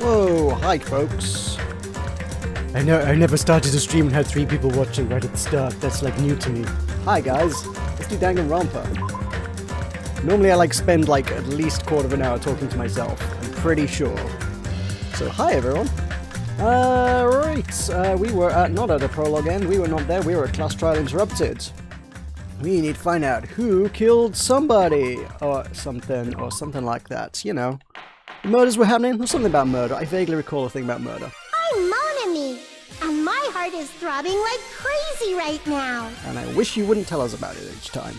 Whoa, hi folks. I never started a stream and had 3 people watching right at the start. That's like new to me. Hi guys, let's do Danganronpa. Normally I spend at least quarter of an hour talking to myself, I'm pretty sure. So hi everyone. Right, we were not at a prologue end, we were not there, we were at Class Trial Interrupted. We need to find out who killed somebody, or something like that, you know. Murders were happening, there's something about murder, I vaguely recall a thing about murder. I'm Monami, and my heart is throbbing like crazy right now. And I wish you wouldn't tell us about it each time.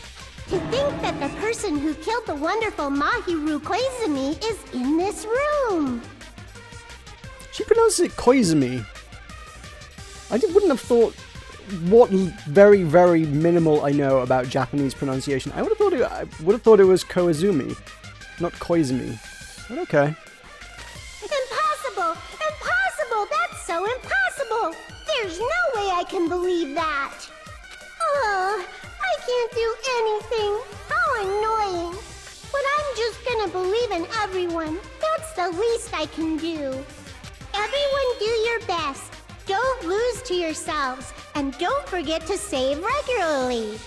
To think that the person who killed the wonderful Mahiru Koizumi is in this room. She pronounced it Koizumi. I wouldn't have thought what very, very minimal I know about Japanese pronunciation. I would have thought it was Koizumi, not Koizumi. But okay. Impossible! Impossible! That's so impossible! There's no way I can believe that! Oh, I can't do anything! How annoying! But I'm just gonna believe in everyone. That's the least I can do. Everyone do your best. Don't lose to yourselves. And don't forget to save regularly.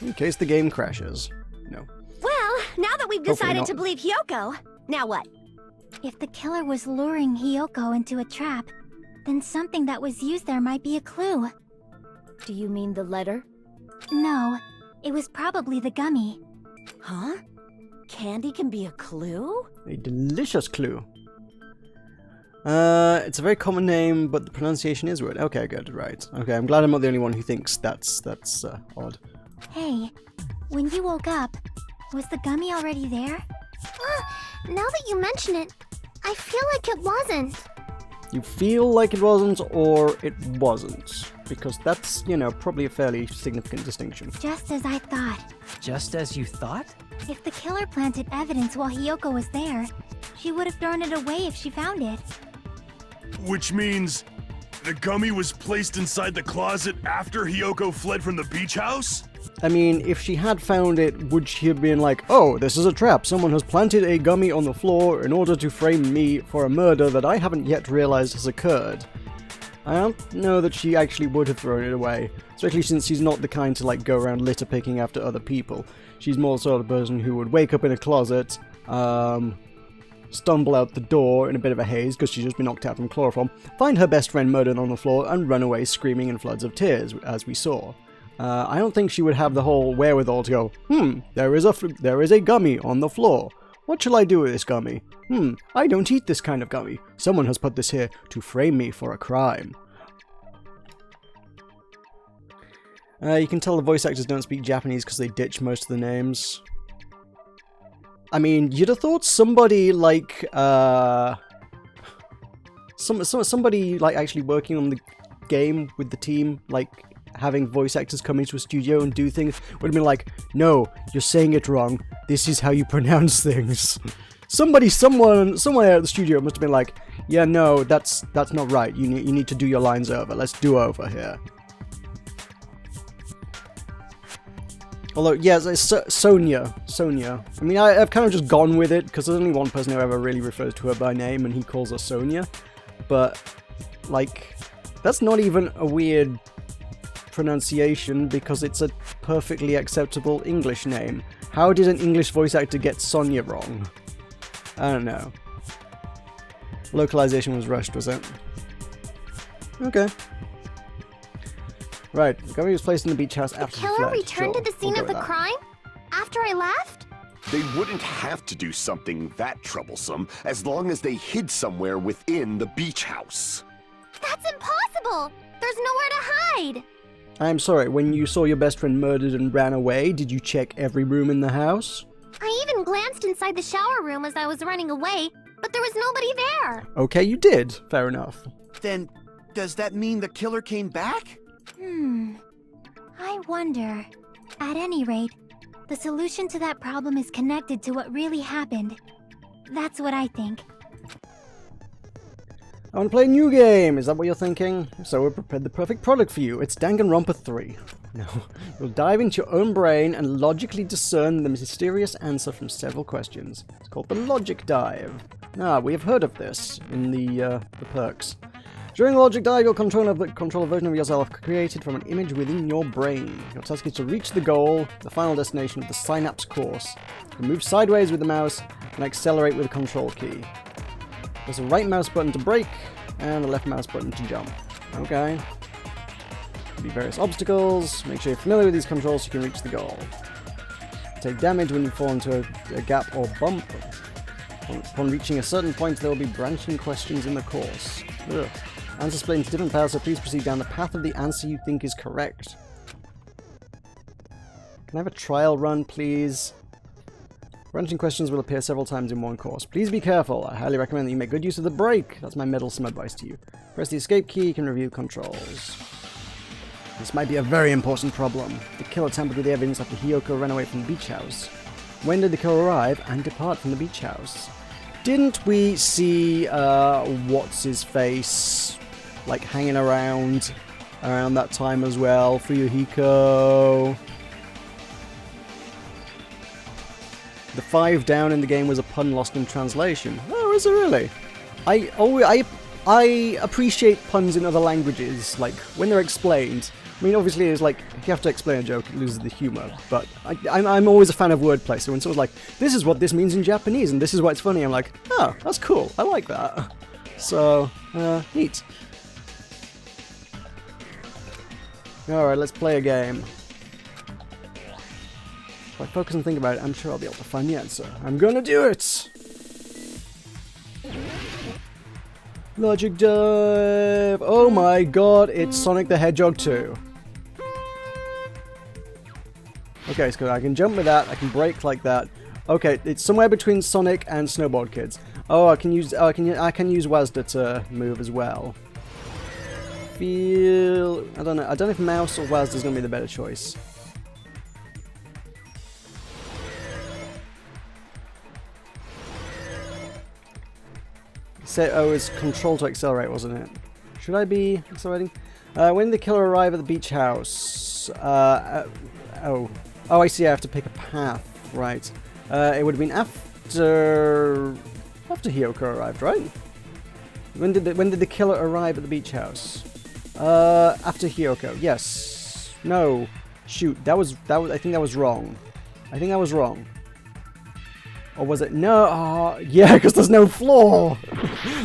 In case the game crashes. No. Well, now that we've decided to believe Hyoko, now what? If the killer was luring Hyoko into a trap, then something that was used there might be a clue. Do you mean the letter? No, it was probably the gummy. Huh? Candy can be a clue? A delicious clue. It's a very common name, but the pronunciation is weird. Okay, good, right. Okay, I'm glad I'm not the only one who thinks that's odd. Hey, when you woke up, was the gummy already there? Now that you mention it, I feel like it wasn't. You feel like it wasn't, or it wasn't? Because that's, you know, probably a fairly significant distinction. Just as I thought. Just as you thought? If the killer planted evidence while Hyoko was there, she would have thrown it away if she found it. Which means the gummy was placed inside the closet after Hyoko fled from the beach house? I mean, if she had found it, would she have been like, oh, this is a trap, someone has planted a gummy on the floor in order to frame me for a murder that I haven't yet realized has occurred? I don't know that she actually would have thrown it away, especially since she's not the kind to go around litter picking after other people. She's more the sort of person who would wake up in a closet, stumble out the door in a bit of a haze because she's just been knocked out from chloroform, find her best friend murdered on the floor, and run away screaming in floods of tears, as we saw. I don't think she would have the whole wherewithal to go, there is a gummy on the floor. What shall I do with this gummy? I don't eat this kind of gummy. Someone has put this here to frame me for a crime. You can tell the voice actors don't speak Japanese because they ditch most of the names. I mean, you'd have thought somebody somebody actually working on the game with the team, having voice actors come into a studio and do things, would have been like, no, you're saying it wrong. This is how you pronounce things. Somebody, somewhere at the studio must have been like, yeah, no, that's not right. You need to do your lines over. Let's do over here. Although, yes, it's Sonia. I mean, I've kind of just gone with it, because there's only one person who ever really refers to her by name, and he calls her Sonia. But, that's not even a weird pronunciation, because it's a perfectly acceptable English name. How did an English voice actor get Sonia wrong? I don't know. Localization was rushed, was it? Okay. Right, the gummy was placed in the beach house after The killer returned to the scene of the crime? After I left? They wouldn't have to do something that troublesome as long as they hid somewhere within the beach house. That's impossible! There's nowhere to hide! I'm sorry, when you saw your best friend murdered and ran away, did you check every room in the house? I even glanced inside the shower room as I was running away, but there was nobody there! Okay, you did. Fair enough. Then, does that mean the killer came back? I wonder. At any rate, the solution to that problem is connected to what really happened. That's what I think. I want to play a new game, is that what you're thinking? So we've prepared the perfect product for you. It's Danganronpa 3. Now, you'll dive into your own brain and logically discern the mysterious answer from several questions. It's called the Logic Dive. Ah, we have heard of this in the perks. During the logic dialogue, control a version of yourself created from an image within your brain. Your task is to reach the goal, the final destination of the synapse course. You can move sideways with the mouse and accelerate with the control key. There's a right mouse button to brake and a left mouse button to jump. Okay. There'll be various obstacles. Make sure you're familiar with these controls so you can reach the goal. Take damage when you fall into a gap or bump. Upon reaching a certain point, there will be branching questions in the course. Ugh. Answers split into different paths, so please proceed down the path of the answer you think is correct. Can I have a trial run, please? Branching questions will appear several times in one course. Please be careful. I highly recommend that you make good use of the brake. That's my meddlesome advice to you. Press the escape key, you can review controls. This might be a very important problem. The killer tampered with the evidence after Hiyoko ran away from the beach house. When did the killer arrive and depart from the beach house? Didn't we see, what's-his-face, like, hanging around that time as well? Fuyuhiko. The 5 down in the game was a pun lost in translation. Oh, is it really? I appreciate puns in other languages, like, when they're explained. I mean, obviously, it's like, if you have to explain a joke, it loses the humor, but I'm always a fan of wordplay, so when someone's like, this is what this means in Japanese, and this is why it's funny, I'm like, oh, that's cool, I like that. So, neat. Alright, let's play a game. If I focus and think about it, I'm sure I'll be able to find the answer. I'm gonna do it! Logic dive! Oh my god, it's Sonic the Hedgehog 2. Okay, so I can jump with that, I can brake like that. Okay, it's somewhere between Sonic and Snowboard Kids. Oh, I can use WASD to move as well. I don't know if mouse or WASD is gonna be the better choice. Oh, it's control to accelerate, wasn't it? Should I be accelerating? When did the killer arrive at the beach house? Oh, I see. I have to pick a path. Right. It would have been after Hiyoko arrived, right? When did the killer arrive at the beach house? After Hiyoko. Yes. No. Shoot. That was. I think that was wrong. Or was it? No. Oh, yeah, because there's no floor.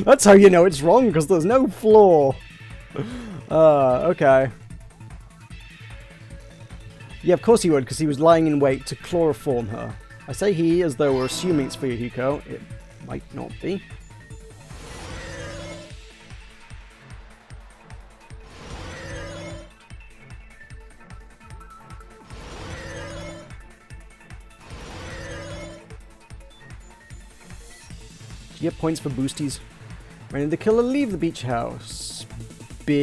That's how you know it's wrong, because there's no floor. Okay. Yeah, of course he would, because he was lying in wait to chloroform her. I say he as though we're assuming it's Fuyuhiko. It might not be. You get points for boosties. When did the killer leave the beach house? Before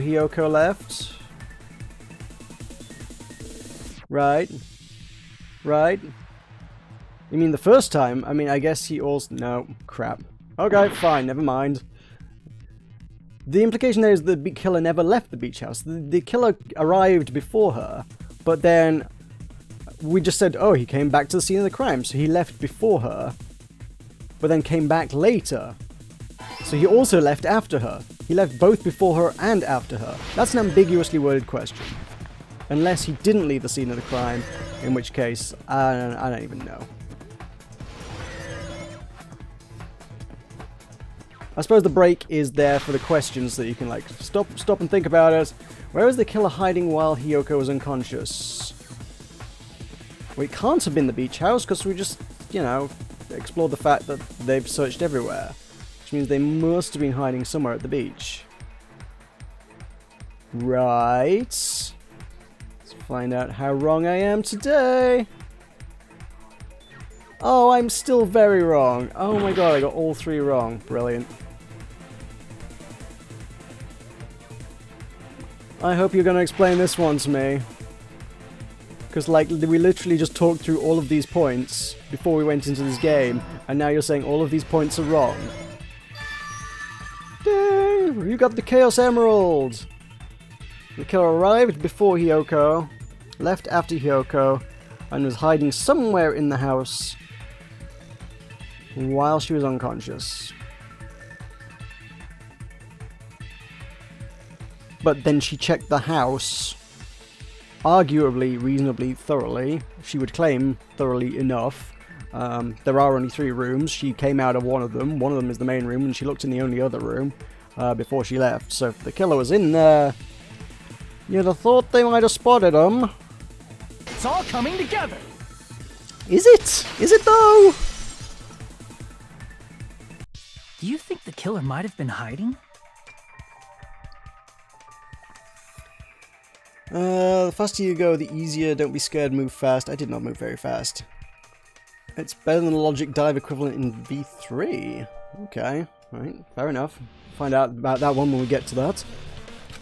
Hiyoko left? Right. You mean the first time? I mean, I guess he also... No, crap. Okay, fine, never mind. The implication there is the killer never left the beach house. The killer arrived before her, but then... We just said, oh, he came back to the scene of the crime, so he left before her, but then came back later. So he also left after her. He left both before her and after her. That's an ambiguously worded question. Unless he didn't leave the scene of the crime, in which case, I don't even know. I suppose the break is there for the questions so that you can, like, stop and think about it. Where is the killer hiding while Hiyoko was unconscious? Well, it can't have been the beach house, because we just, you know, explored the fact that they've searched everywhere. Which means they must have been hiding somewhere at the beach. Right. Let's find out how wrong I am today. Oh, I'm still very wrong. Oh my god, I got all 3 wrong. Brilliant. I hope you're going to explain this one to me. Because, like, we literally just talked through all of these points before we went into this game, and now you're saying all of these points are wrong. Dang! You got the Chaos Emerald! The killer arrived before Hiyoko, left after Hiyoko, and was hiding somewhere in the house while she was unconscious. But then she checked the house, arguably, reasonably thoroughly. She would claim thoroughly enough. There are only 3 rooms. She came out of one of them. One of them is the main room, and she looked in the only other room before she left. So if the killer was in there, you'd have thought they might have spotted him. It's all coming together. Is it? Is it though? Do you think the killer might have been hiding? The faster you go, the easier. Don't be scared, move fast. I did not move very fast. It's better than the logic dive equivalent in V3. Okay, right, fair enough. Find out about that one when we get to that.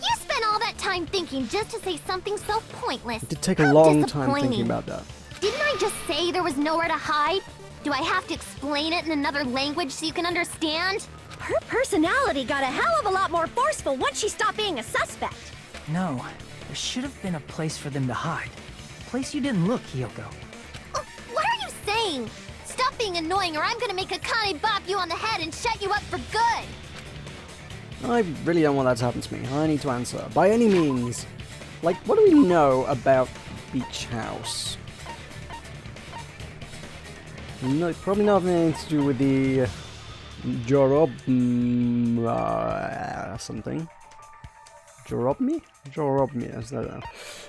You spent all that time thinking just to say something so pointless. It did take a long time thinking about that. Didn't I just say there was nowhere to hide? Do I have to explain it in another language so you can understand? Her personality got a hell of a lot more forceful once she stopped being a suspect. No, there should have been a place for them to hide. A place you didn't look, Hiyoko. What are you saying? Stop being annoying or I'm gonna make Akane bop you on the head and shut you up for good! I really don't want that to happen to me. I need to answer. By any means. Like, what do we know about Beach House? No, probably nothing to do with the Jorob something. Jorobmi? Jorobmi, I don't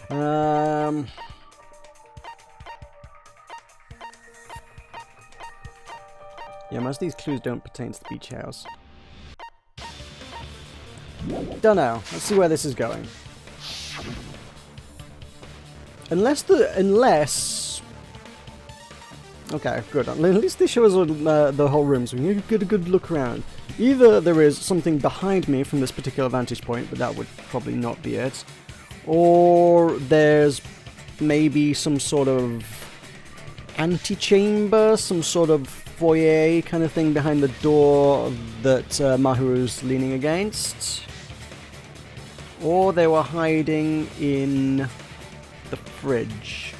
know. Yeah, most of these clues don't pertain to the beach house. Don't know. Let's see where this is going. Unless... Okay, good. At least they show us the whole room, so we can get a good look around. Either there is something behind me from this particular vantage point, but that would probably not be it. Or there's maybe some sort of antechamber, some sort of foyer kind of thing behind the door that Mahiru's leaning against. Or they were hiding in the fridge.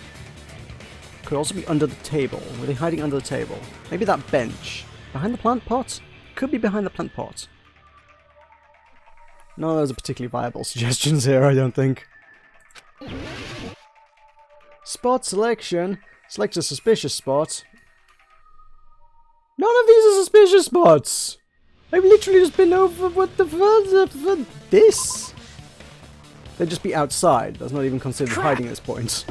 Could also be under the table. Were they hiding under the table? Maybe that bench. Behind the plant pot? Could be behind the plant pot. None of those are particularly viable suggestions here, I don't think. Spot selection. Select a suspicious spot. None of these are suspicious spots! I've literally just been over what the for this? They'd just be outside. That's not even considered hiding at this point.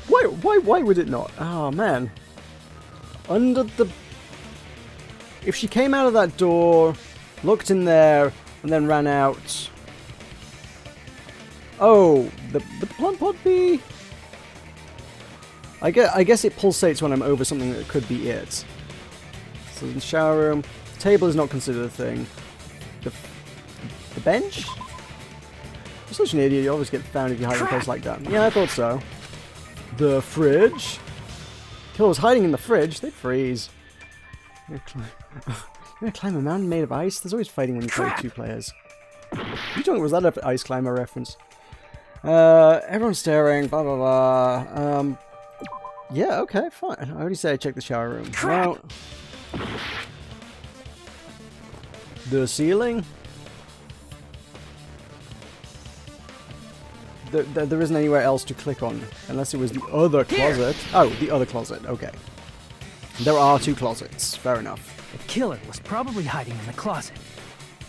Why would it not? Oh man. Under the... If she came out of that door, looked in there, and then ran out... Oh, the plant pot be... I guess it pulsates when I'm over something that could be it. So in the shower room, the table is not considered a thing. The bench? You're such an idiot, you always get found if you hide in a place like that. Yeah, I thought so. The fridge? Killer was hiding in the fridge, they'd freeze. You're gonna climb a mountain made of ice? There's always fighting when you play with 2 players. You talking, was that an ice climber reference? Everyone's staring, blah blah blah. Yeah, okay, fine. I already said I checked the shower room. Now, the ceiling? There isn't anywhere else to click on, unless it was the other closet. Oh, the other closet, okay. There are 2 closets, fair enough. The killer was probably hiding in the closet.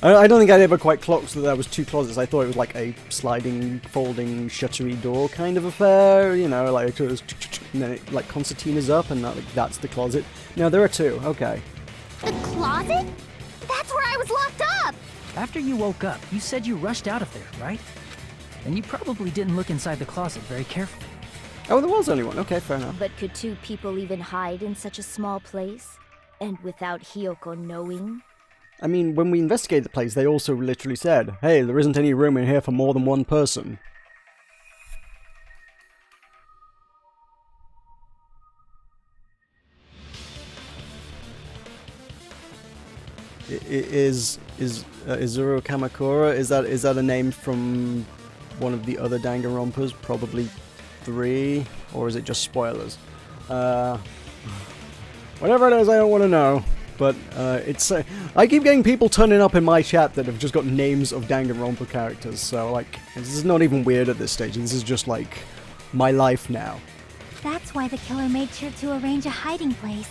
I don't think I'd ever quite clocked that there was 2 closets. I thought it was like a sliding, folding, shuttery door kind of affair, you know, like it was, and then it like concertinas up, and that's the closet. No, there are 2. Okay. The closet? That's where I was locked up! After you woke up, you said you rushed out of there, right? And you probably didn't look inside the closet very carefully. Oh, there was only one. Okay, fair enough. But could 2 people even hide in such a small place? And without Hiyoko knowing? I mean, when we investigated the place, they also literally said, hey, there isn't any room in here for more than 1 person. Is Izuru Kamakura, is that a name from one of the other Danganronpas? Probably 3, or is it just spoilers? Whatever it is, I don't want to know. But it's I keep getting people turning up in my chat that have just got names of Danganronpa characters, so like this is not even weird at this stage. This is just like my life now. That's why the killer made sure to arrange a hiding place.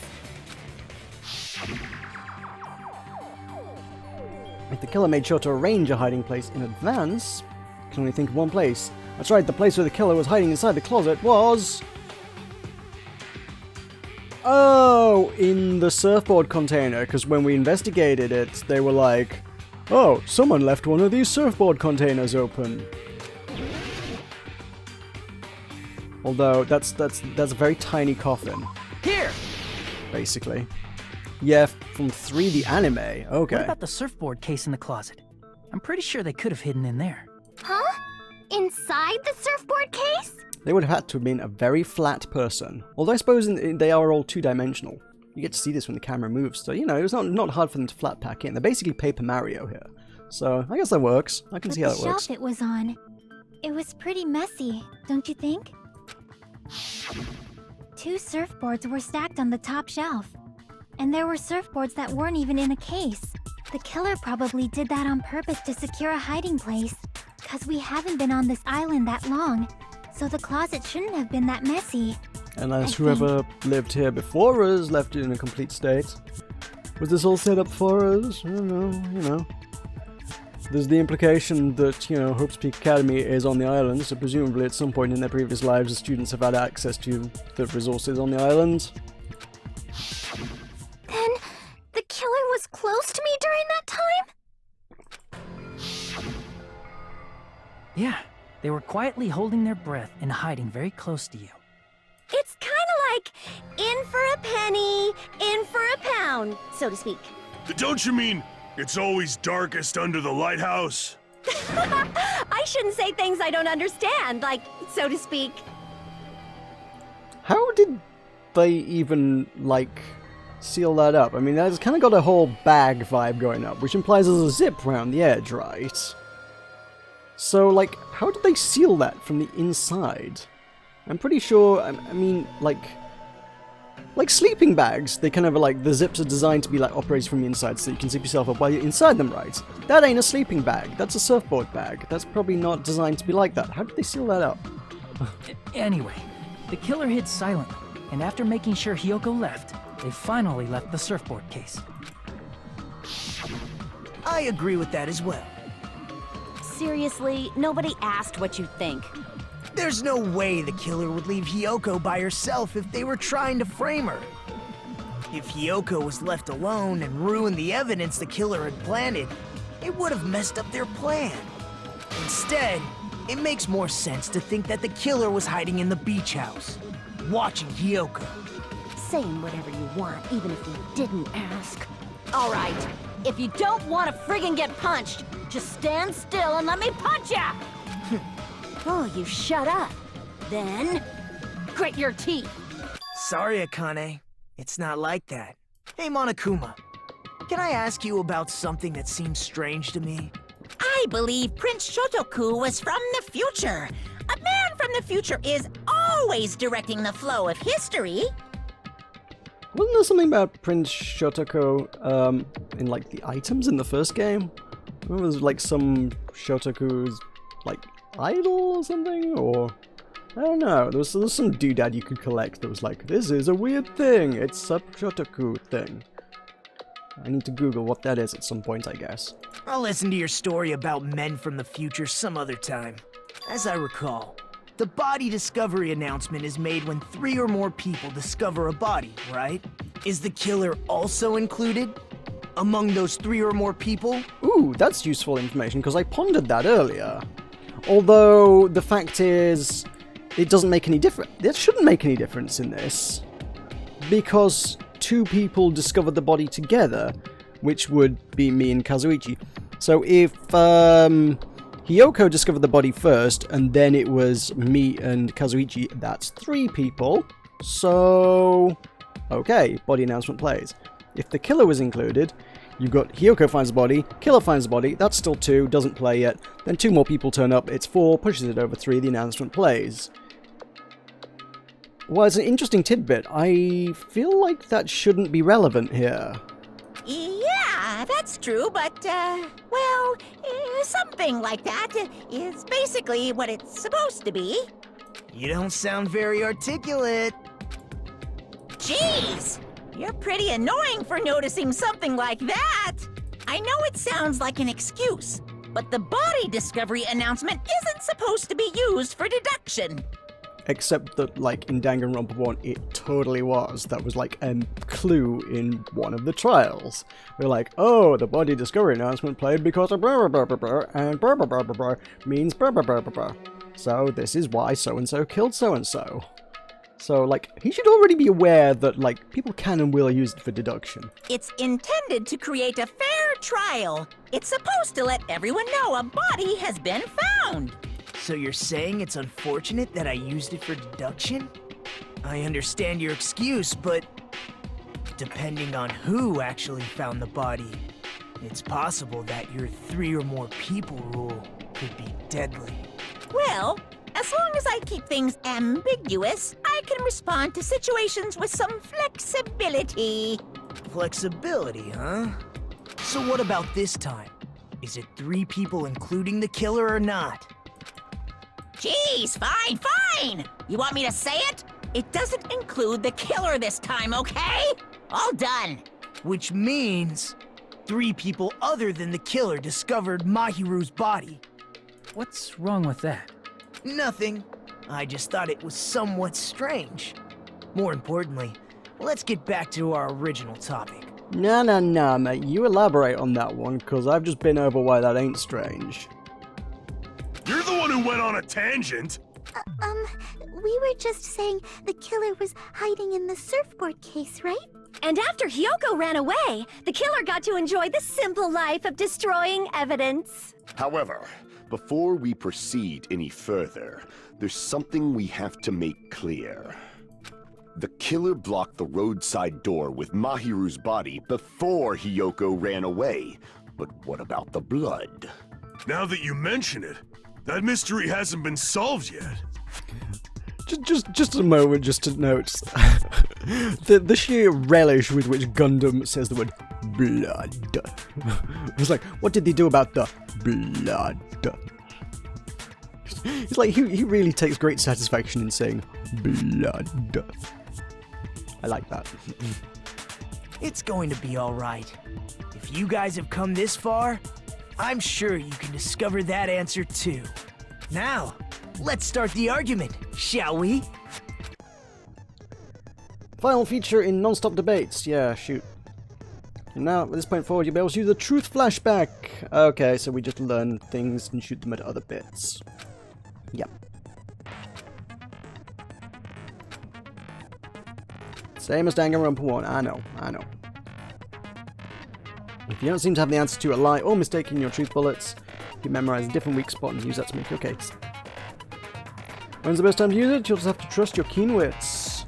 If the killer made sure to arrange a hiding place in advance, I can only think of one place. That's right, the place where the killer was hiding inside the closet was... Oh, in the surfboard container, because when we investigated it, they were like, oh, someone left one of these surfboard containers open. Although, that's a very tiny coffin. Here! Basically. Yeah, from 3D anime, okay. What about the surfboard case in the closet? I'm pretty sure they could have hidden in there. Huh? Inside the surfboard case? They would have had to have been a very flat person. Although I suppose they are all two-dimensional. You get to see this when the camera moves, so you know, it's not hard for them to flat pack in. They're basically Paper Mario here. So, I guess that works. I can see how that The works. shelf it was on, it was pretty messy, don't you think? 2 surfboards were stacked on the top shelf. And there were surfboards that weren't even in a case. The killer probably did that on purpose to secure a hiding place. 'Cause we haven't been on this island that long, so the closet shouldn't have been that messy. Unless I whoever lived here before us left it in a complete state. Was this all set up for us? I don't know, you know. There's the implication that, you know, Hope's Peak Academy is on the island, so presumably at some point in their previous lives the students have had access to the resources on the island. Then, the killer was close to me during that time? Yeah, they were quietly holding their breath and hiding very close to you. It's kind of like in for a penny, in for a pound, so to speak. Don't you mean it's always darkest under the lighthouse? I shouldn't say things I don't understand, like, so to speak. How did they even, like, seal that up? I mean, that's kind of got a whole bag vibe going up, which implies there's a zip around the edge, right? So, like, how did they seal that from the inside? I'm pretty sure, I mean, like sleeping bags, they kind of like, the zips are designed to be like operated from the inside so you can zip yourself up while you're inside them, right? That ain't a sleeping bag, that's a surfboard bag. That's probably not designed to be like that. How did they seal that up? Anyway, the killer hid silently, and after making sure Hiyoko left, they finally left the surfboard case. I agree with that as well. Seriously, nobody asked what you think. There's no way the killer would leave Hiyoko by herself if they were trying to frame her. If Hiyoko was left alone and ruined the evidence the killer had planted, it would have messed up their plan. Instead, it makes more sense to think that the killer was hiding in the beach house, watching Hiyoko. Saying whatever you want, even if you didn't ask. All right, if you don't want to friggin' get punched, just stand still and let me punch ya! Oh, you shut up. Then, grit your teeth. Sorry, Akane. It's not like that. Hey, Monokuma. Can I ask you about something that seems strange to me? I believe Prince Shotoku was from the future. A man from the future is always directing the flow of history. Wasn't there something about Prince Shotoku, in like the items in the first game? There was like some Shotoku's, like, idol or something, or I don't know. There was some doodad you could collect that was like, this is a weird thing. It's a Shotoku thing. I need to Google what that is at some point, I guess. I'll listen to your story about men from the future some other time. As I recall, the body discovery announcement is made when 3 or more people discover a body, right? Is the killer also included among those 3 or more people? Ooh, that's useful information, because I pondered that earlier. Although, the fact is, it doesn't make any difference. It shouldn't make any difference in this. Because 2 people discovered the body together, which would be me and Kazuichi. So if Hiyoko discovered the body first, and then it was me and Kazuichi, that's 3 people. So, okay, body announcement plays. If the killer was included, you've got Hiyoko finds the body, killer finds the body, that's still 2, doesn't play yet. Then 2 more people turn up, it's 4, pushes it over 3, the announcement plays. Well, it's an interesting tidbit. I feel like that shouldn't be relevant here. Yeah, that's true, but, well, something like that is basically what it's supposed to be. You don't sound very articulate. Jeez! You're pretty annoying for noticing something like that! I know it sounds like an excuse, but the body discovery announcement isn't supposed to be used for deduction. Except that, like, in Danganronpa 1, it totally was. That was, like, a clue in one of the trials. We're like, oh, the body discovery announcement played because of blah blah blah blah, and blah blah blah blah blah means blah blah blah blah blah. So this is why so-and-so killed so-and-so. So, like, he should already be aware that, like, people can and will use it for deduction. It's intended to create a fair trial. It's supposed to let everyone know a body has been found. So you're saying it's unfortunate that I used it for deduction? I understand your excuse, but depending on who actually found the body, it's possible that your 3 or more people rule could be deadly. Well, as long as I keep things ambiguous, I can respond to situations with some flexibility. Flexibility, huh? So what about this time? Is it 3 people including the killer or not? Jeez, fine! You want me to say it? It doesn't include the killer this time, okay? All done. Which means 3 people other than the killer discovered Mahiru's body. What's wrong with that? Nothing. I just thought it was somewhat strange. More importantly, let's get back to our original topic. Nah, mate. You elaborate on that one, because I've just been over why that ain't strange. You're the one who went on a tangent. We were just saying the killer was hiding in the surfboard case, right? And after Hyoko ran away, the killer got to enjoy the simple life of destroying evidence. However, before we proceed any further, there's something we have to make clear. The killer blocked the roadside door with Mahiru's body before Hyoko ran away. But what about the blood? Now that you mention it, that mystery hasn't been solved yet. Just a moment, just to note the sheer relish with which Gundam says the word blood. It's like, what did they do about the blood? It's like he really takes great satisfaction in saying blood. I like that. It's going to be all right. If you guys have come this far, I'm sure you can discover that answer too. Now, let's start the argument, shall we? Final feature in non-stop debates. Yeah, shoot. And now, at this point forward, you'll be able to use the truth flashback. Okay, so we just learn things and shoot them at other bits. Yep. Same as Danganronpa 1. I know. If you don't seem to have the answer to a lie or mistaking your truth bullets, you memorize a different weak spot and use that to make your case. When's the best time to use it? You'll just have to trust your keen wits.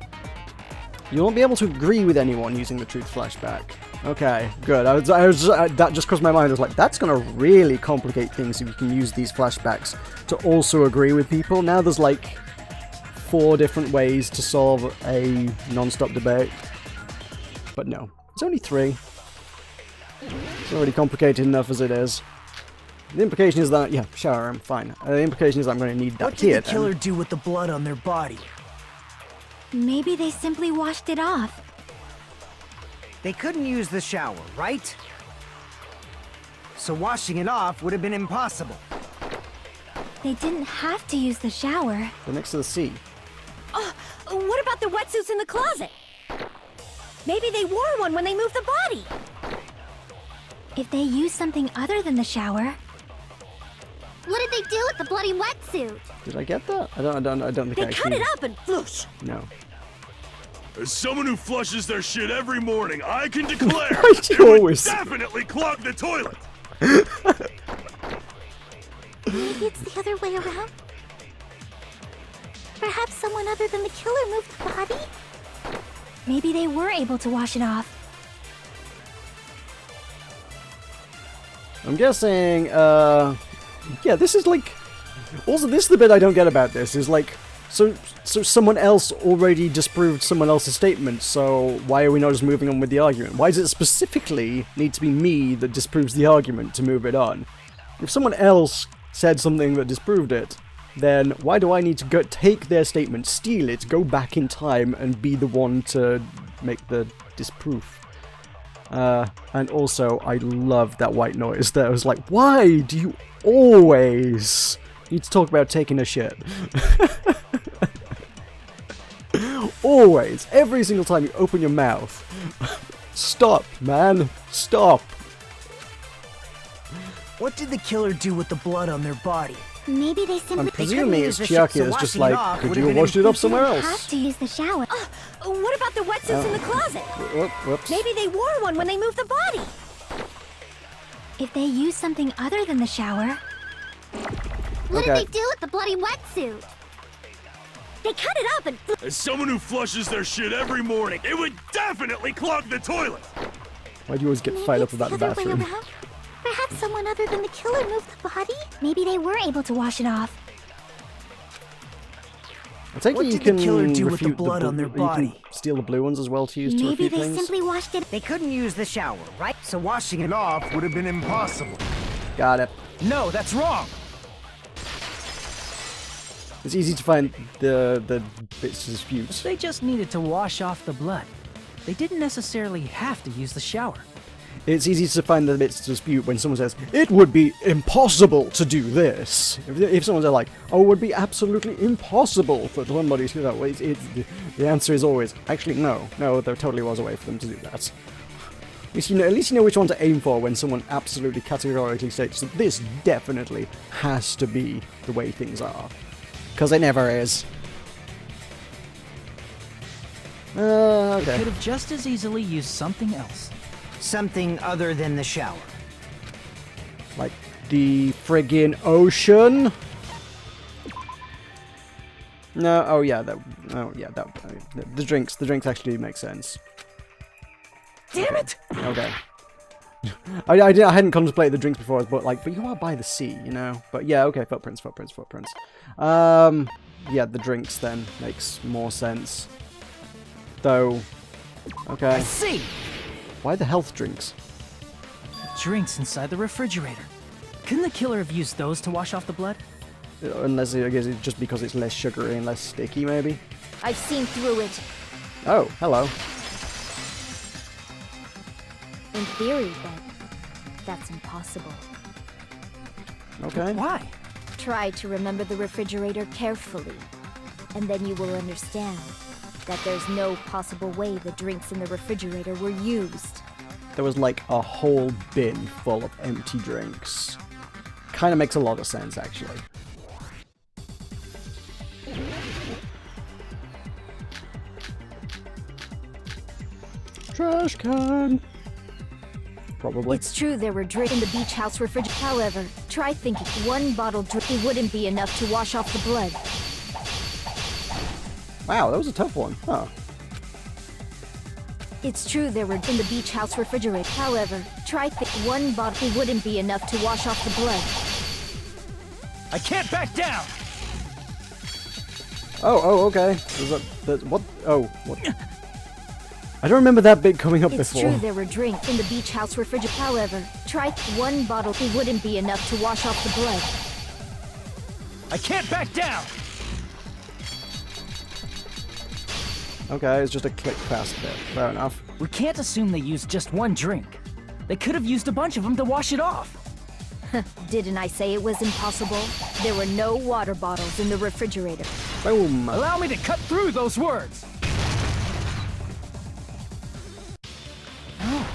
You won't be able to agree with anyone using the truth flashback. Okay, good. That just crossed my mind. I was like, that's going to really complicate things if you can use these flashbacks to also agree with people. Now there's like 4 different ways to solve a non-stop debate. But no, it's only 3. It's already complicated enough as it is. The implication is that, yeah, sure, I'm fine. The implication is I'm going to need that what here. What did the killer do with the blood on their body? Maybe they simply washed it off. They couldn't use the shower, right? So washing it off would have been impossible. They didn't have to use the shower. They're next to the sea. Oh, what about the wetsuits in the closet? Maybe they wore one when they moved the body. If they used something other than the shower... What did they do with the bloody wetsuit? Did I get that? I don't think they I actually... cut it up and floosh. No. As someone who flushes their shit every morning, I can declare it would definitely clog the toilet. Maybe it's the other way around. Perhaps someone other than the killer moved the body? Maybe they were able to wash it off. I'm guessing, yeah, this is like... Also, this is the bit I don't get about this, is like, So someone else already disproved someone else's statement, so why are we not just moving on with the argument? Why does it specifically need to be me that disproves the argument to move it on? If someone else said something that disproved it, then why do I need to go take their statement, steal it, go back in time, and be the one to make the disproof? And also, I love that white noise there. I was like, why do you always need to talk about taking a shit? Always. Every single time you open your mouth. Stop, man. Stop. What did the killer do with the blood on their body? Maybe they simply... I'm presuming it's Chiaki is just like, could you have washed it up somewhere else? have to use the shower. What about the wetsuits in the closet? Whoops. Maybe they wore one when they moved the body. If they use something other than the shower... What did they do with the bloody wetsuit? They cut it up and... As someone who flushes their shit every morning, it would definitely clog the toilet! Why do you always get fired up about the bathroom? Perhaps someone other than the killer moved the body? Maybe they were able to wash it off. I take What it you did can the killer do with the refute blood on their you can body? steal the blue ones as well to use to Maybe refute they things. simply washed it. They couldn't use the shower, right? So washing it off would have been impossible. Got it. No, that's wrong! It's easy to find the bits to dispute. They just needed to wash off the blood. They didn't necessarily have to use the shower. It's easy to find the bits to dispute when someone says, it would be impossible to do this. If someone's like, oh, it would be absolutely impossible for somebody to do that, the answer is always, actually, no, there totally was a way for them to do that. At least you know which one to aim for when someone absolutely categorically states that this definitely has to be the way things are. Because it never is. Okay. They could have just as easily used something else. Something other than the shower. Like the friggin' ocean? No, oh yeah, the drinks actually make sense. Damn it! Okay. I hadn't contemplated the drinks before, but you are by the sea, you know? But yeah, okay, footprints. Yeah, the drinks then makes more sense. Though, okay. I see! Why the health drinks? Drinks inside the refrigerator. Couldn't the killer have used those to wash off the blood? Unless, I guess it's just because it's less sugary and less sticky, maybe? I've seen through it. Oh, hello. In theory, but that's impossible. Okay. Why? Try to remember the refrigerator carefully, and then you will understand that there's no possible way the drinks in the refrigerator were used. There was like a whole bin full of empty drinks. Kind of makes a lot of sense, actually. Trash can. Probably. It's true there were drinks in the beach house refrigerator. However, try thinking one bottle drink wouldn't be enough to wash off the blood. Wow, that was a tough one. Huh. It's true there were in the beach house refrigerator. However, try one bottle wouldn't be enough to wash off the blood. I can't back down! Oh, okay. What? Oh, what? I don't remember that bit coming up It's before. true there were drinks in the beach house refrigerator. However, try one bottle wouldn't be enough to wash off the blood. I can't back down! Okay, it's just a click past bit. Fair enough. We can't assume they used just one drink. They could have used a bunch of them to wash it off. Didn't I say it was impossible? There were no water bottles in the refrigerator. Boom. Allow me to cut through those words! No,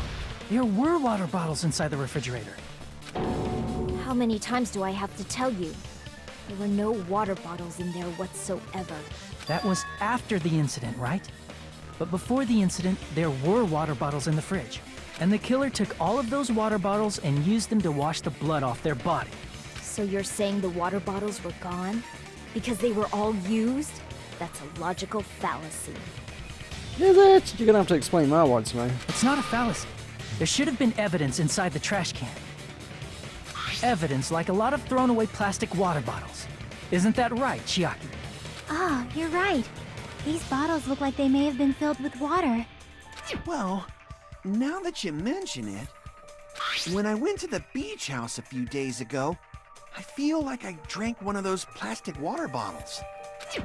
there were water bottles inside the refrigerator. How many times do I have to tell you? There were no water bottles in there whatsoever. That was after the incident, right? But before the incident, there were water bottles in the fridge. And the killer took all of those water bottles and used them to wash the blood off their body. So you're saying the water bottles were gone? Because they were all used? That's a logical fallacy. Is it? You're gonna have to explain that one to me. It's not a fallacy. There should have been evidence inside the trash can. Evidence like a lot of thrown away plastic water bottles. Isn't that right, Chiaki? Oh, you're right. These bottles look like they may have been filled with water. Well, now that you mention it, when I went to the beach house a few days ago, I feel like I drank one of those plastic water bottles.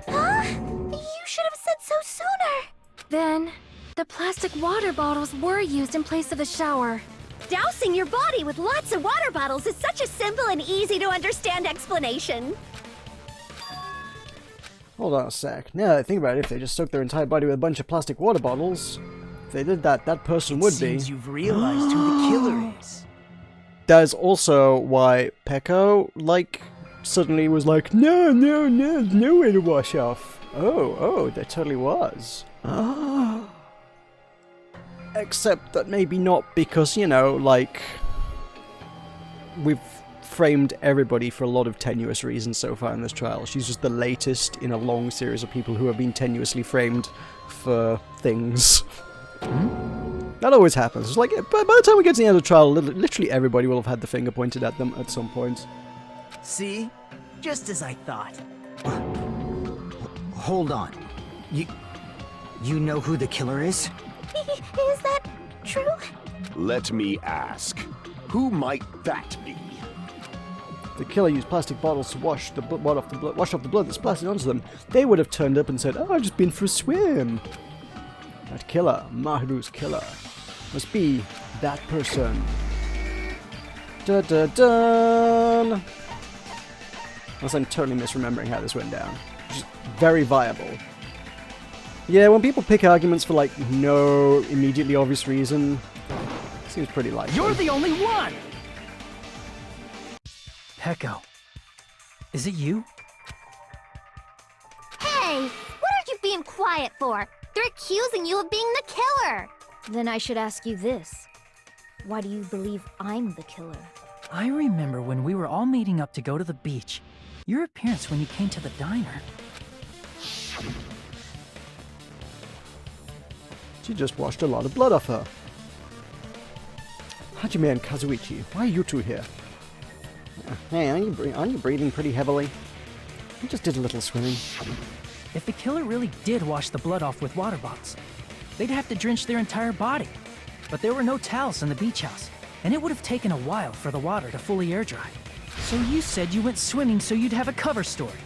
Huh? You should have said so sooner. Then, the plastic water bottles were used in place of the shower. Dousing your body with lots of water bottles is such a simple and easy to understand explanation. Hold on a sec. Now that I think about it, if they just soaked their entire body with a bunch of plastic water bottles, if they did that, that person would be. Seems you've realized who the killer is. That is also why Peko, like, suddenly was like, no, there's no way to wash off. Oh, there totally was. Except that maybe not, because, you know, like, we've framed everybody for a lot of tenuous reasons so far in this trial. She's just the latest in a long series of people who have been tenuously framed for things. That always happens. It's like, by the time we get to the end of the trial, literally everybody will have had the finger pointed at them at some point. See? Just as I thought. Hold on. You know who the killer is? Is that true? Let me ask, who might that be? The killer used plastic bottles to wash off the blood that splattered onto them. They would have turned up and said, "Oh, I've just been for a swim." That killer, Mahiru's killer, must be that person. Dun dun dun! Unless I'm totally misremembering how this went down. Which is very viable. Yeah, when people pick arguments for, like, no immediately obvious reason, seems pretty likely. You're the only one! Peko, is it you? Hey, what are you being quiet for? They're accusing you of being the killer. Then I should ask you this. Why do you believe I'm the killer? I remember when we were all meeting up to go to the beach. Your appearance when you came to the diner. She just washed a lot of blood off her. Hajime and Kazuichi, why are you two here? Hey, aren't you breathing pretty heavily? I just did a little swimming. If the killer really did wash the blood off with water bottles, they'd have to drench their entire body. But there were no towels in the beach house, and it would have taken a while for the water to fully air dry. So you said you went swimming so you'd have a cover story.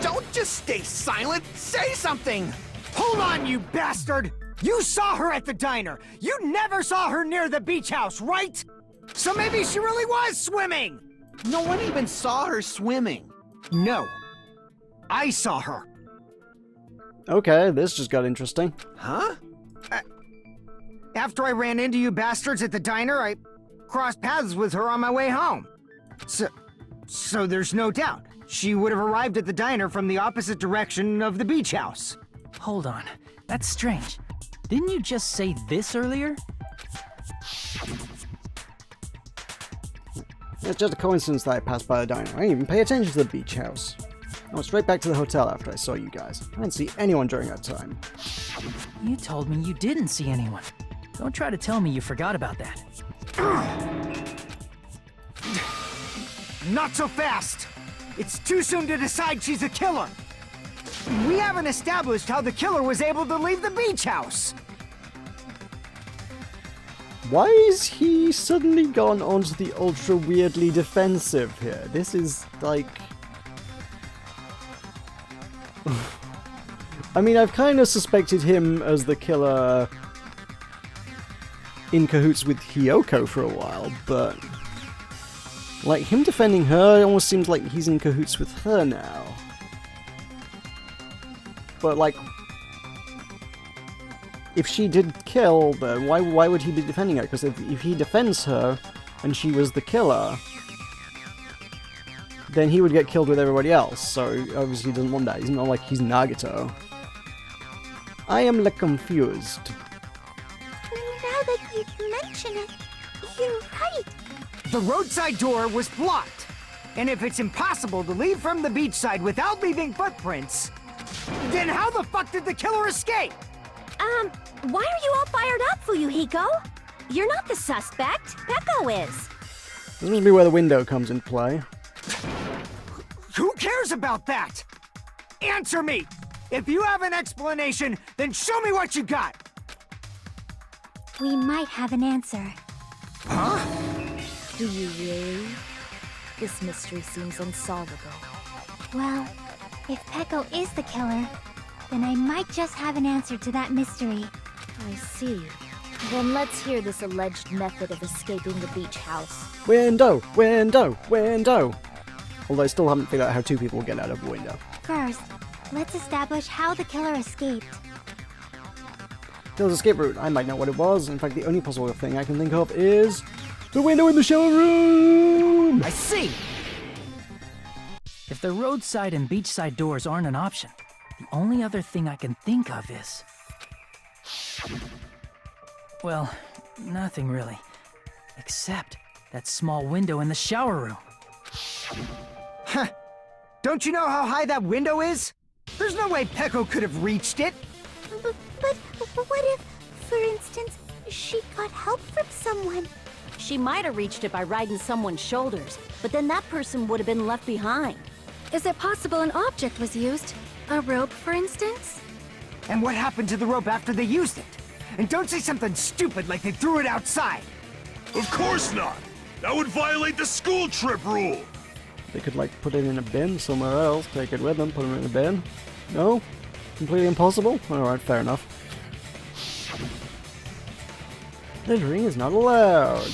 Don't just stay silent! Say something! Hold on, you bastard! You saw her at the diner! You never saw her near the beach house, right? So maybe she really was swimming! No one even saw her swimming. No. I saw her. Okay, this just got interesting. Huh? After I ran into you bastards at the diner, I crossed paths with her on my way home. So there's no doubt. She would have arrived at the diner from the opposite direction of the beach house. Hold on, that's strange. Didn't you just say this earlier? It's just a coincidence that I passed by the diner. I didn't even pay attention to the beach house. I went straight back to the hotel after I saw you guys. I didn't see anyone during that time. You told me you didn't see anyone. Don't try to tell me you forgot about that. Not so fast! It's too soon to decide she's a killer! We haven't established how the killer was able to leave the beach house! Why is he suddenly gone onto the ultra weirdly defensive here? This is, like... I mean, I've kind of suspected him as the killer in cahoots with Hiyoko for a while, but... like, him defending her, it almost seems like he's in cahoots with her now. But, like... if she did kill, then why would he be defending her? Because if he defends her, and she was the killer, then he would get killed with everybody else, so obviously he doesn't want that. He's not like he's Nagato. I am confused. Now that you mention it, you're right. The roadside door was blocked, and if it's impossible to leave from the beachside without leaving footprints, then how the fuck did the killer escape? Why are you all fired up, Fuyuhiko? You're not the suspect. Peko is. This must be where the window comes into play. Who cares about that? answer me! If you have an explanation, then show me what you got! We might have an answer. Huh? Do you really? This mystery seems unsolvable. Well, if Peko is the killer, then I might just have an answer to that mystery. I see. Then let's hear this alleged method of escaping the beach house. Window! Window! Window! Although I still haven't figured out how two people get out of a window. First, let's establish how the killer escaped. Killer's escape route. I might know what it was. In fact, the only possible thing I can think of is the window in the shower room! I see! If the roadside and beachside doors aren't an option, the only other thing I can think of is... well, nothing really. Except that small window in the shower room. Huh. Don't you know how high that window is? There's no way Peko could have reached it. But what if, for instance, she got help from someone? She might have reached it by riding someone's shoulders, but then that person would have been left behind. Is it possible an object was used? A rope, for instance? And what happened to the rope after they used it? And don't say something stupid like they threw it outside. Of course not! That would violate the school trip rule! They could, like, put it in a bin somewhere else, take it with them, put them in a bin. No? Completely impossible? Alright, fair enough. Littering is not allowed.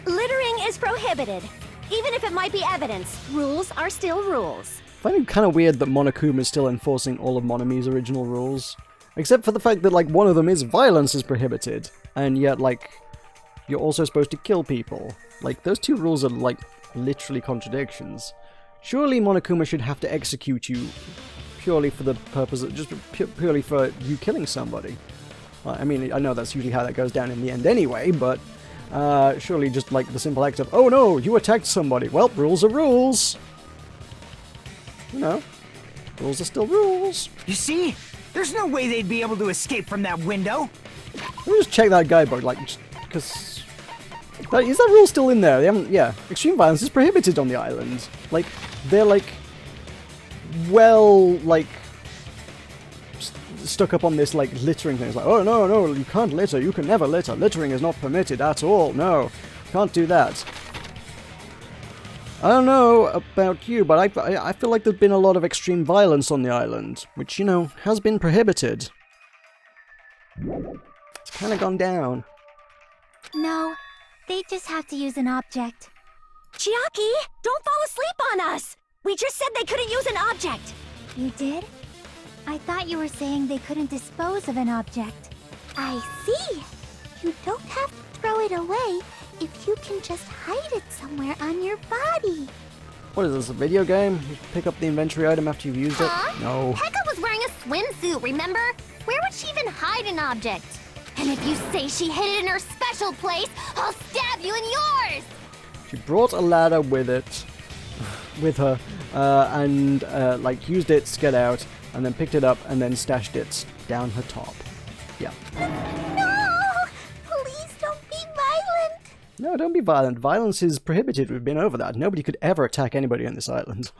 Littering is prohibited. Even if it might be evidence, rules are still rules. I find it kind of weird that Monokuma is still enforcing all of Monami's original rules. Except for the fact that, like, one of them is violence is prohibited, and yet, like, you're also supposed to kill people. Like, those two rules are, like, literally contradictions. Surely Monokuma should have to execute you purely for the purpose of, just purely for you killing somebody. I mean, I know that's usually how that goes down in the end anyway, but surely just, like, the simple act of, oh no, you attacked somebody. Well, rules are rules. You know, rules are still rules. You see? There's no way they'd be able to escape from that window. Let me just check that guidebook, like, because... Is that rule still in there? They haven't... Yeah. Extreme violence is prohibited on the island. Like, they're, like... well, like... stuck up on this, like, littering thing. It's like, oh, no, no, you can't litter. You can never litter. Littering is not permitted at all. No. Can't do that. I don't know about you, but I feel like there's been a lot of extreme violence on the island, which, you know, has been prohibited. It's kind of gone down. No, they just have to use an object. Chiaki, don't fall asleep on us! We just said they couldn't use an object! You did? I thought you were saying they couldn't dispose of an object. I see. You don't have to throw it away if you can just hide it somewhere on your body. What is this, a video game? You pick up the inventory item after you've used it? No. Pekka was wearing a swimsuit, remember? Where would she even hide an object? And if you say she hid it in her special place, I'll stab you in yours! She brought a ladder with it, with her, and, like, used it to get out, and then picked it up, and then stashed it down her top. Yeah. No! Please don't be violent! No, don't be violent. Violence is prohibited. We've been over that. Nobody could ever attack anybody on this island.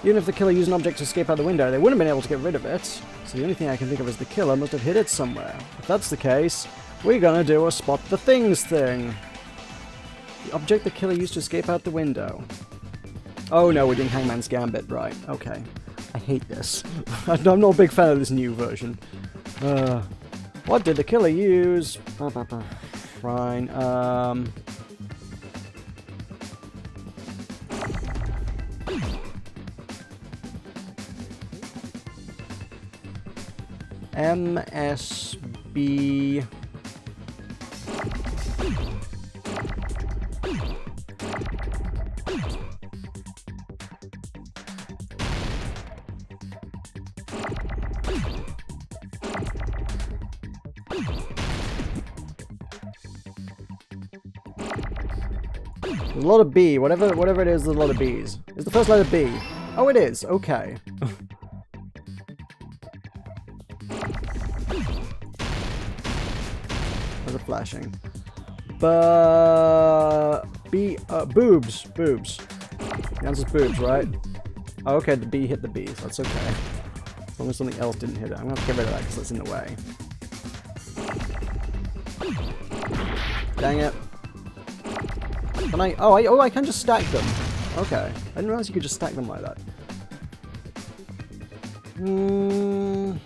Even if the killer used an object to escape out the window, they wouldn't have been able to get rid of it. So the only thing I can think of is the killer must have hid it somewhere. If that's the case, we're gonna do a spot the things thing. The object the killer used to escape out the window. Oh no, we're doing Hangman's Gambit, right. Okay. I hate this. I'm not a big fan of this new version. What did the killer use? Fine, MSB... There's a lot of B. Whatever it is, there's a lot of B's. Is the first letter B? Oh, it is. Okay. Where's it flashing? Boobs. Boobs. The answer's boobs, right? Oh, okay, the bee hit the bees. That's okay. As long as something else didn't hit it. I'm gonna have to get rid of that because that's in the way. Dang it. Can I? Oh, I can just stack them. Okay. I didn't realize you could just stack them like that. I'm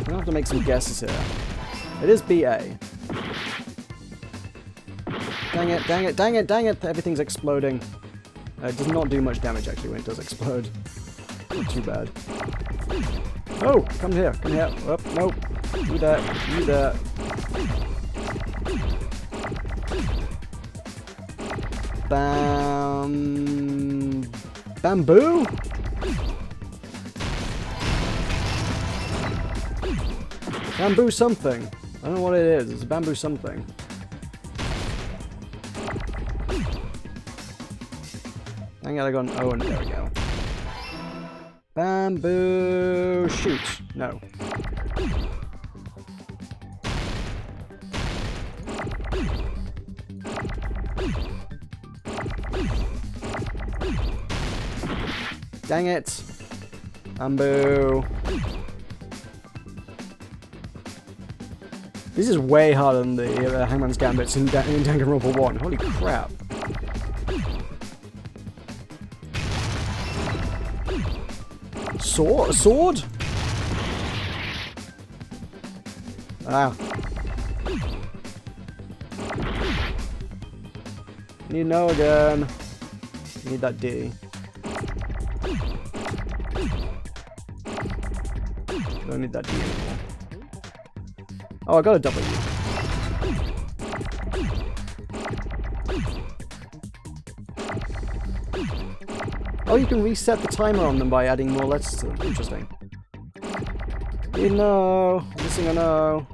gonna have to make some guesses here. It is BA. Dang it, dang it, dang it, dang it! Everything's exploding. It does not do much damage actually when it does explode. Not too bad. Oh! Come here, come here. Oh, nope. You there, you there. Bamboo? Bamboo something. I don't know what it is. It's bamboo something. Dang it, I got an O and there we go. Bamboo shoot. No. Dang it. Bamboo. This is way harder than the Hangman's Gambits in Danganronpa 1. Holy crap. A sword? Ah. Need no again. Need that D. Don't need that D anymore. Oh, I got a W. Oh, you can reset the timer on them by adding more letters to them. Interesting. Need no. Missing a no.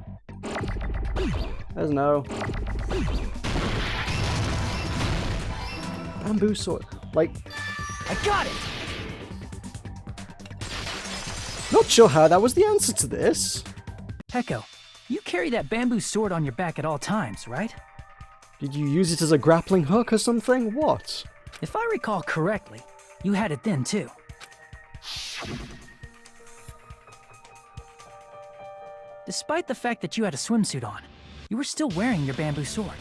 There's no. Bamboo sword. Like, I got it! Not sure how that was the answer to this. Peko, you carry that bamboo sword on your back at all times, right? Did you use it as a grappling hook or something? What? If I recall correctly, you had it then too. Despite the fact that you had a swimsuit on, you were still wearing your bamboo sword.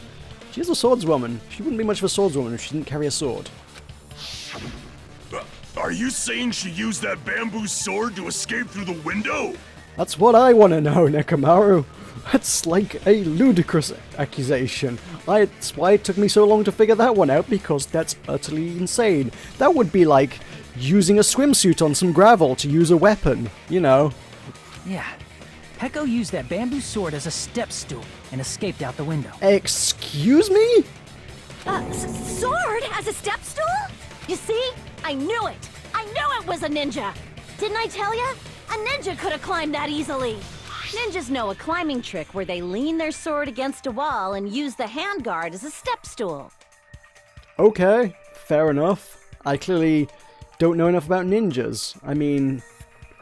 She's a swordswoman. She wouldn't be much of a swordswoman if she didn't carry a sword. Are you saying she used that bamboo sword to escape through the window? That's what I want to know, Nekomaru. That's like a ludicrous accusation. That's why it took me so long to figure that one out, because that's utterly insane. That would be like using a swimsuit on some gravel to use a weapon, you know. Yeah. Peko used that bamboo sword as a step stool and escaped out the window. Excuse me? Sword as a step stool? You see? I knew it! I knew it was a ninja! Didn't I tell ya? A ninja could have climbed that easily! Ninjas know a climbing trick where they lean their sword against a wall and use the handguard as a step stool. Okay, fair enough. I clearly don't know enough about ninjas. I mean,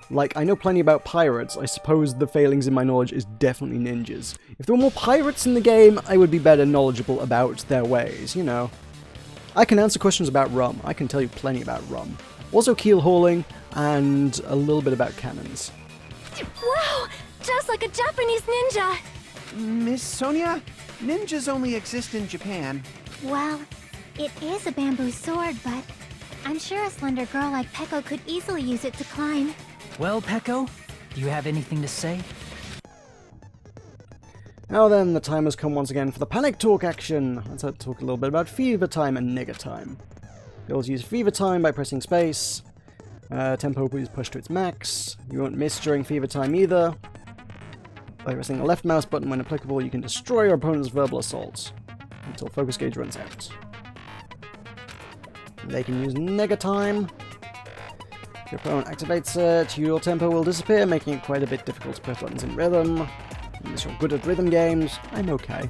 like, I know plenty about pirates. I suppose the failings in my knowledge is definitely ninjas. If there were more pirates in the game, I would be better knowledgeable about their ways, you know. I can answer questions about rum. I can tell you plenty about rum. Also keel hauling, and a little bit about cannons. Wow! Just like a Japanese ninja! Miss Sonia, ninjas only exist in Japan. Well, it is a bamboo sword, but I'm sure a slender girl like Peko could easily use it to climb. Well, Peko, do you have anything to say? Now then, the time has come once again for the panic talk action. Let's talk a little bit about fever time and nigger time. Be able to use fever time by pressing space. Tempo is pushed to its max. You won't miss during fever time either. By pressing the left mouse button when applicable, you can destroy your opponent's verbal assaults until focus gauge runs out. They can use nigger time. If your opponent activates it, your tempo will disappear, making it quite a bit difficult to press buttons in rhythm. Unless you're good at rhythm games, I'm okay.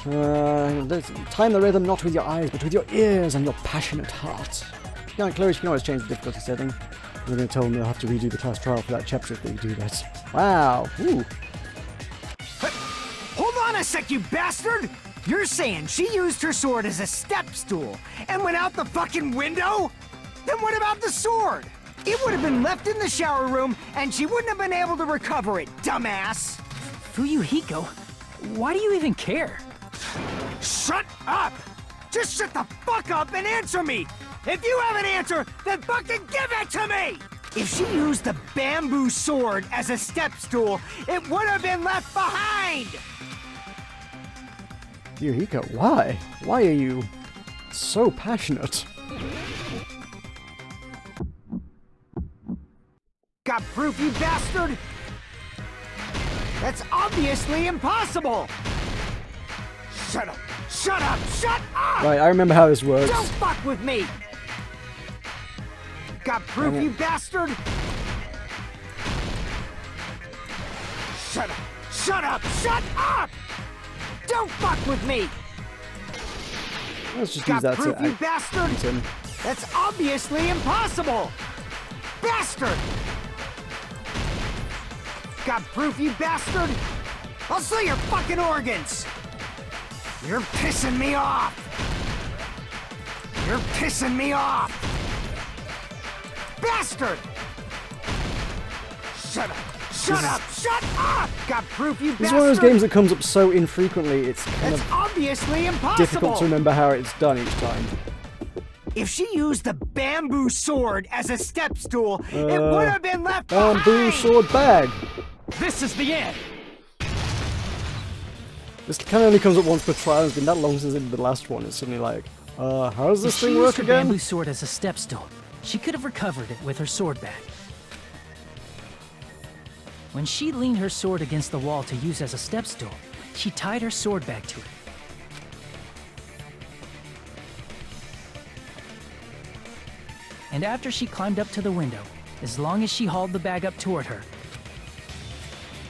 Time the rhythm not with your eyes, but with your ears and your passionate heart. If you can't close, you can always change the difficulty setting. I'm going to tell them they'll have to redo the class trial for that chapter if they do that. Wow. Ooh. Hold on a sec, you bastard! You're saying she used her sword as a step stool and went out the fucking window? Then what about the sword? It would have been left in the shower room and she wouldn't have been able to recover it, dumbass. Fuyuhiko, why do you even care? Shut up! Just shut the fuck up and answer me! If you have an answer, then fucking give it to me! If she used the bamboo sword as a step stool, it would have been left behind! Fuyuhiko, why? Why are you so passionate? Got proof, you bastard? That's obviously impossible! Shut up! Shut up! Shut up! Right, I remember how this works. Don't fuck with me! Got proof, you bastard? Shut up! Shut up! Shut up! Don't fuck with me! Let's just Got use that proof, to you bastard? him. That's obviously impossible! Bastard! Got proof, you bastard? I'll sell your fucking organs! You're pissing me off! You're pissing me off! Bastard! Shut up! Shut up! Shut up! Got proof, you bastard! It's one of those games that comes up so infrequently, it's kind That's of obviously impossible! difficult to remember how it's done each time. If she used the bamboo sword as a step stool, it would have been left behind! Bamboo sword bag! This is the end! This kind of only comes up once per trial. It's been that long since I did the last one. It's suddenly like, how does this thing work She used her again? bamboo sword as a step stool. She could have recovered it with her sword bag. When she leaned her sword against the wall to use as a step stool, she tied her sword bag to it. And after she climbed up to the window, as long as she hauled the bag up toward her,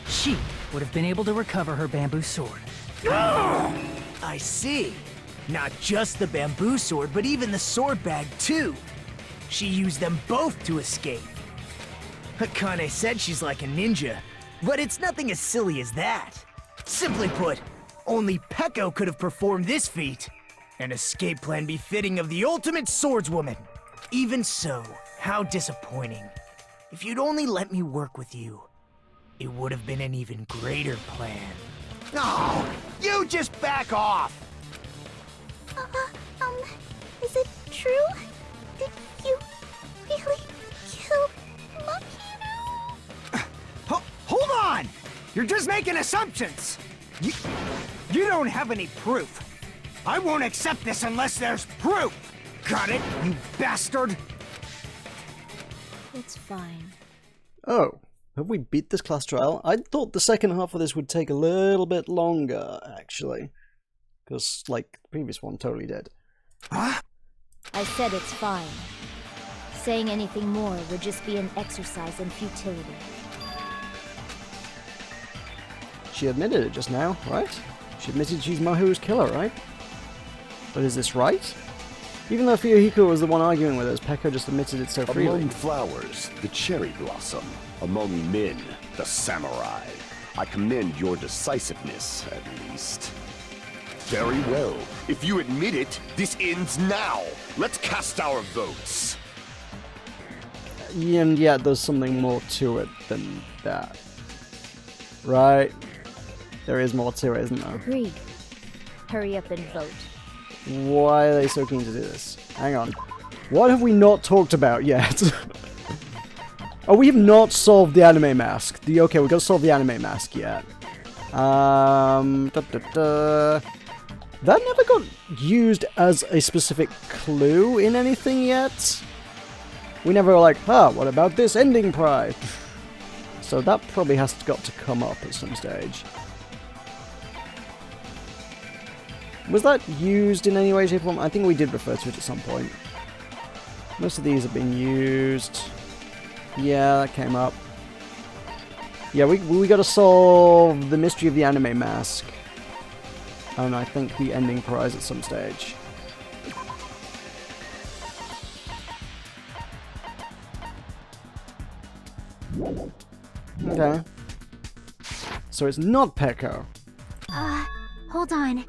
she would have been able to recover her bamboo sword. I see. Not just the bamboo sword, but even the sword bag too. She used them both to escape. Akane said she's like a ninja, but it's nothing as silly as that. Simply put, only Peko could have performed this feat. An escape plan befitting of the ultimate swordswoman. Even so, how disappointing. If you'd only let me work with you, it would have been an even greater plan. No! You just back off! Is it true? Did you really kill Mahiru? Hold on! You're just making assumptions! You don't have any proof. I won't accept this unless there's proof! Got it, you bastard? It's fine. Oh, have we beat this class trial? I thought the second half of this would take a little bit longer, actually. Because, like, the previous one totally did. Huh? I said it's fine. Saying anything more would just be an exercise in futility. She admitted it just now, right? She admitted she's Mahiru's killer, right? But is this right? Even though Fuyuhiko was the one arguing with us, Peko just admitted it so freely. Among flowers, the cherry blossom. Among men, the samurai. I commend your decisiveness, at least. Very well. If you admit it, this ends now. Let's cast our votes. And yeah, there's something more to it than that. Right? There is more to it, isn't there? Agreed. Hurry up and vote. Why are they so keen to do this? Hang on. What have we not talked about yet? Oh, we have not solved the anime mask. Okay, we've got to solve the anime mask yet. That never got used as a specific clue in anything yet. We never were like, what about this ending prize? So that probably has got to come up at some stage. Was that used in any way, shape, or form? I think we did refer to it at some point. Most of these have been used. Yeah, that came up. Yeah, we got to solve the mystery of the anime mask. And I think the ending prize at some stage. Okay. So it's not Peko. Hold on.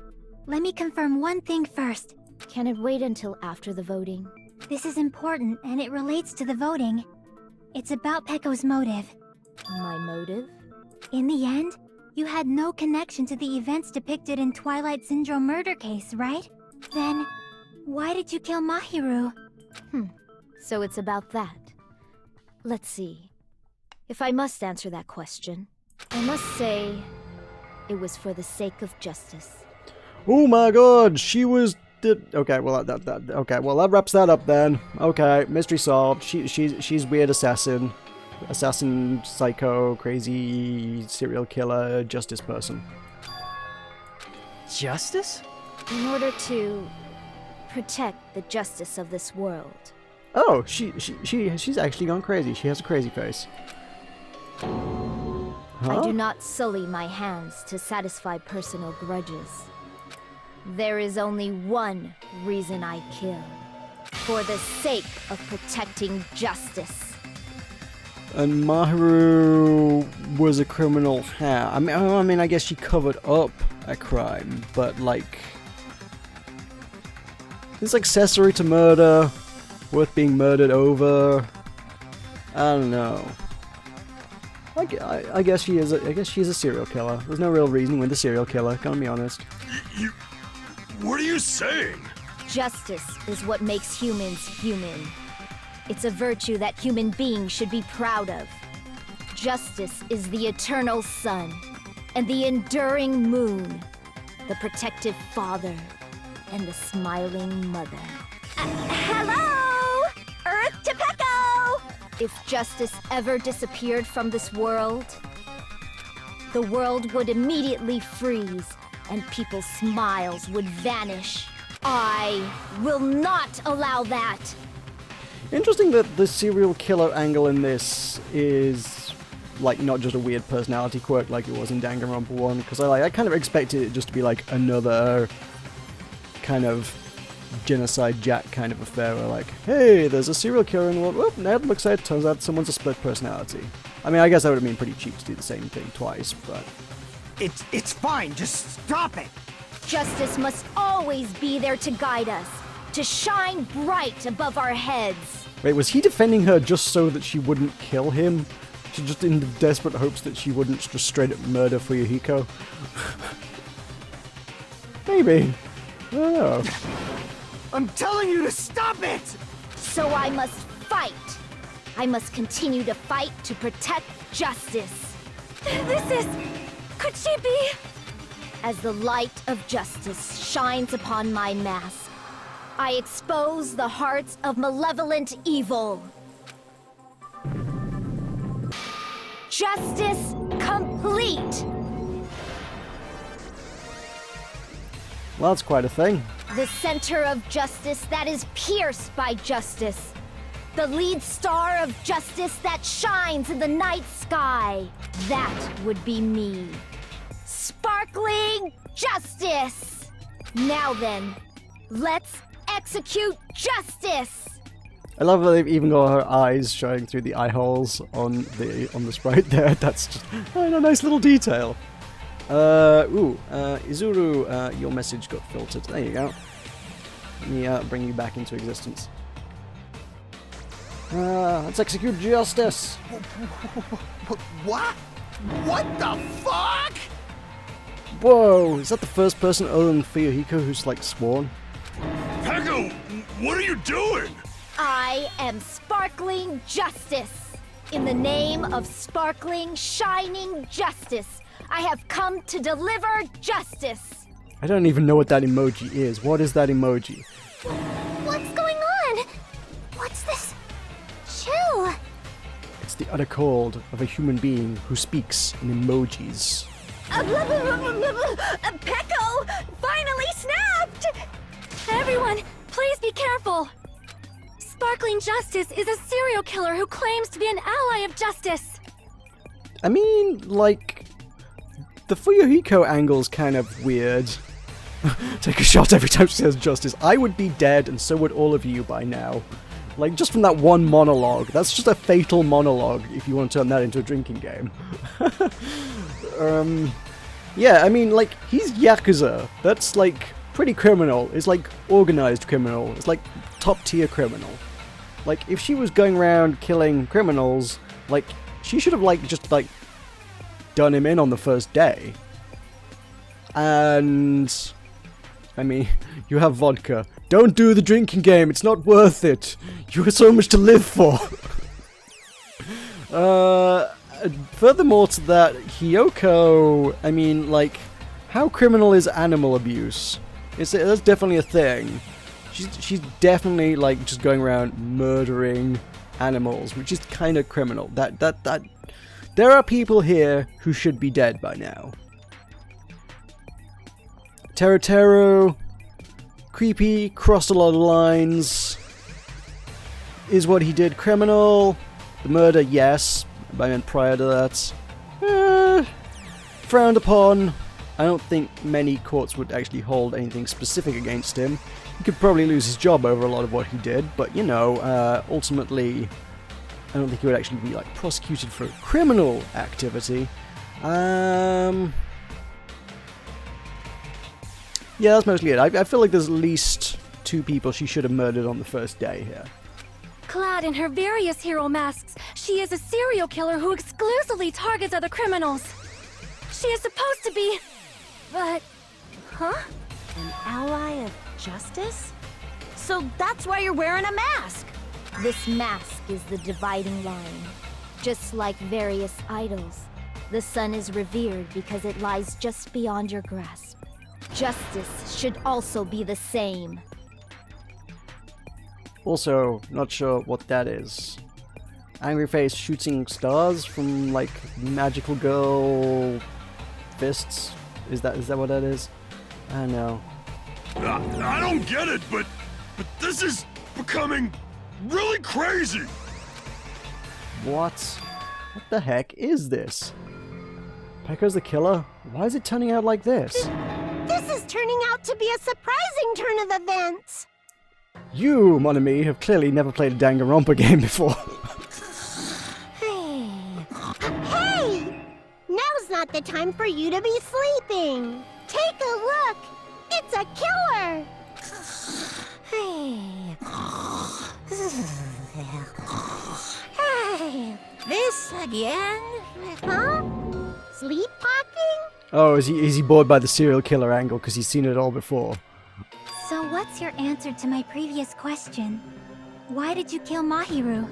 let me confirm one thing first. Can it wait until after the voting? This is important, and it relates to the voting. It's about Pecco's motive. My motive? In the end, you had no connection to the events depicted in Twilight Syndrome murder case, right? Then, why did you kill Mahiru? So it's about that. Let's see. If I must answer that question, I must say it was for the sake of justice. Oh my god, she was... Okay, well that wraps that up then. Okay, mystery solved. She's weird assassin, psycho, crazy serial killer, justice person. Justice? In order to protect the justice of this world. Oh, she's actually gone crazy. She has a crazy face. Huh? I do not sully my hands to satisfy personal grudges. There is only one reason I kill. For the sake of protecting justice. And Mahiru was a criminal how? I mean, I guess she covered up a crime, but like... It's accessory to murder, worth being murdered over. I don't know. I guess she is. I guess she's a serial killer. There's no real reason with a serial killer. Gotta be honest. What are you saying? Justice is what makes humans human. It's a virtue that human beings should be proud of. Justice is the eternal sun and the enduring moon, the protective father and the smiling mother. Hello! Earth to Pecco! If justice ever disappeared from this world, the world would immediately freeze and people's smiles would vanish. I will not allow that! Interesting that the serial killer angle in this is like not just a weird personality quirk like it was in Danganronpa 1, because I kind of expected it just to be like another kind of genocide Jack kind of affair where like, hey, there's a serial killer in the world. Well, Ned looks like it turns out someone's a split personality. I mean, I guess that would have been pretty cheap to do the same thing twice, but... It's fine, just stop it! Justice must always be there to guide us, to shine bright above our heads. Wait, was he defending her just so that she wouldn't kill him? Just in the desperate hopes that she wouldn't just straight up murder Fuyuhiko? Maybe. I don't know. I'm telling you to stop it! So I must fight. I must continue to fight to protect justice. This is... could she be... As the light of justice shines upon my mask, I expose the hearts of malevolent evil. Justice complete! Well, that's quite a thing. The center of justice that is pierced by justice. The lead star of justice that shines in the night sky. That would be me. Sparkling justice! Now then, let's execute justice! I love that they've even got her eyes showing through the eye holes on the sprite there. That's just a nice little detail. Izuru, your message got filtered. There you go. Let me bring you back into existence. Let's execute justice! What? What the fuck? Whoa, is that the first person other than Fuyuhiko who's like sworn? Pecco, what are you doing? I am sparkling justice. In the name of sparkling, shining justice, I have come to deliver justice. I don't even know what that emoji is. What is that emoji? What's going on? What's this? Chill. It's the utter cold of a human being who speaks in emojis. Pecco finally snapped! Everyone, please be careful. Sparkling Justice is a serial killer who claims to be an ally of justice. I mean, like, the Fuyuhiko angle's kind of weird. Take a shot every time she says justice. I would be dead, and so would all of you by now. Like, just from that one monologue. That's just a fatal monologue, if you want to turn that into a drinking game. Yeah, I mean, like, he's Yakuza. That's, like, pretty criminal. It's like organized criminal. It's like top tier criminal. Like, if she was going around killing criminals, like, she should have, like, just, like, done him in on the first day. And, I mean, you have vodka. Don't do the drinking game. It's not worth it. You have so much to live for. Furthermore to that, Hiyoko, I mean, like, how criminal is animal abuse? That's definitely a thing. She's definitely, like, just going around murdering animals, which is kind of criminal. There are people here who should be dead by now. Teru, creepy, crossed a lot of lines. Is what he did criminal? The murder, yes. I meant prior to that. Frowned upon. I don't think many courts would actually hold anything specific against him. He could probably lose his job over a lot of what he did, but, you know, ultimately, I don't think he would actually be, like, prosecuted for criminal activity. Yeah, that's mostly it. I feel like there's at least 2 people she should have murdered on the first day here. Clad in her various hero masks, she is a serial killer who exclusively targets other criminals. She is supposed to be... but... huh? An ally of justice? So that's why you're wearing a mask! This mask is the dividing line. Just like various idols, the sun is revered because it lies just beyond your grasp. Justice should also be the same. Also, not sure what that is. Angry face shooting stars from, like, magical girl fists? Is that what that is? I don't know. I don't get it, but this is becoming really crazy. What the heck is this? Pekka's the killer? Why is it turning out like this? This is turning out to be a surprising turn of events. You, mon ami, have clearly never played a Danganronpa game before. Hey! Now's not the time for you to be sleeping. Take a look. It's a killer. Hey. Hey. This again? Huh? Sleep talking? Oh, is he bored by the serial killer angle because he's seen it all before? So what's your answer to my previous question? Why did you kill Mahiru?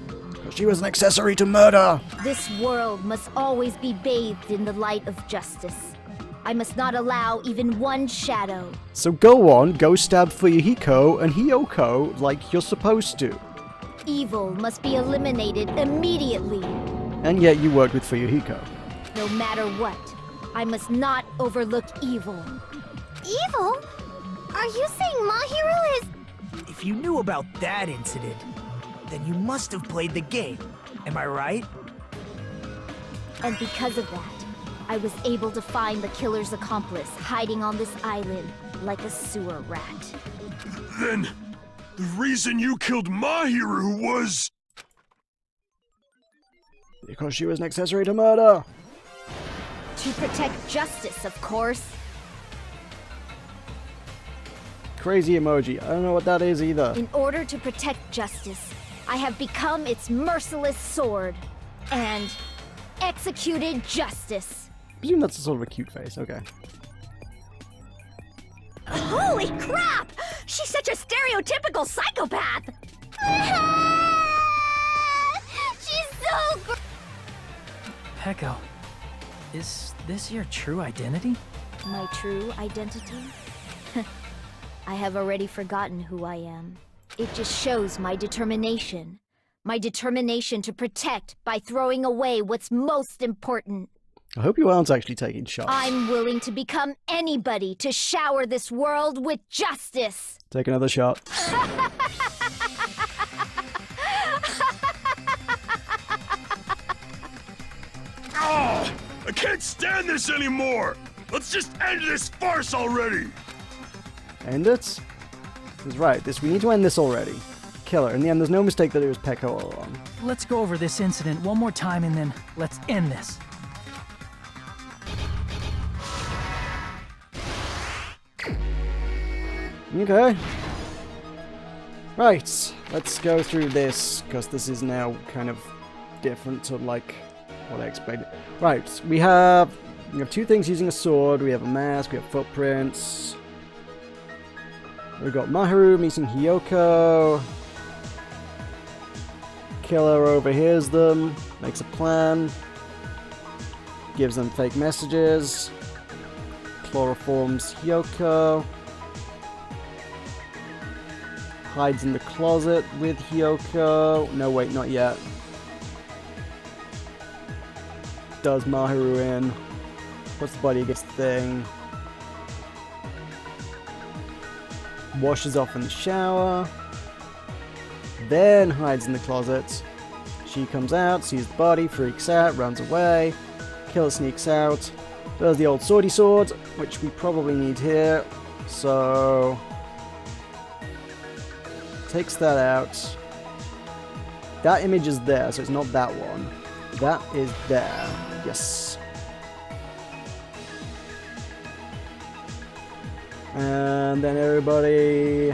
She was an accessory to murder! This world must always be bathed in the light of justice. I must not allow even one shadow. So go stab Fuyuhiko and Hiyoko like you're supposed to. Evil must be eliminated immediately. And yet you worked with Fuyuhiko. No matter what, I must not overlook evil. Evil? Are you saying Mahiru is... If you knew about that incident, then you must have played the game. Am I right? And because of that, I was able to find the killer's accomplice hiding on this island like a sewer rat. Then, the reason you killed Mahiru was... Because she was an accessory to murder! To protect justice, of course. Crazy emoji. I don't know what that is either. In order to protect justice, I have become its merciless sword and executed justice. I presume that's a sort of a cute face. Okay. Holy crap! She's such a stereotypical psychopath! She's so great. Pekka, is this your true identity? My true identity? I have already forgotten who I am. It just shows my determination. My determination to protect by throwing away what's most important. I hope you aren't actually taking shots. I'm willing to become anybody to shower this world with justice. Take another shot. Oh, I can't stand this anymore! Let's just end this farce already! End it? He's right. We need to end this already. Killer. In the end, there's no mistake that it was Pekka all along. Let's go over this incident one more time and then let's end this. Okay. Right, let's go through this, because this is now kind of different to, like, what I expected. Right, we have 2 things using a sword, we have a mask, we have footprints. We've got Mahiru meeting Hiyoko. Killer overhears them, makes a plan, gives them fake messages, chloroforms Hiyoko, hides in the closet with Hiyoko. No, wait, not yet. Does Mahiru in, puts the body against the thing, washes off in the shower, then hides in the closet. She comes out, sees the body, freaks out, runs away. Killer sneaks out, does the old swordy sword, which we probably need here, so takes that out. That image is there, so it's not that one. That is there. Yes. And then everybody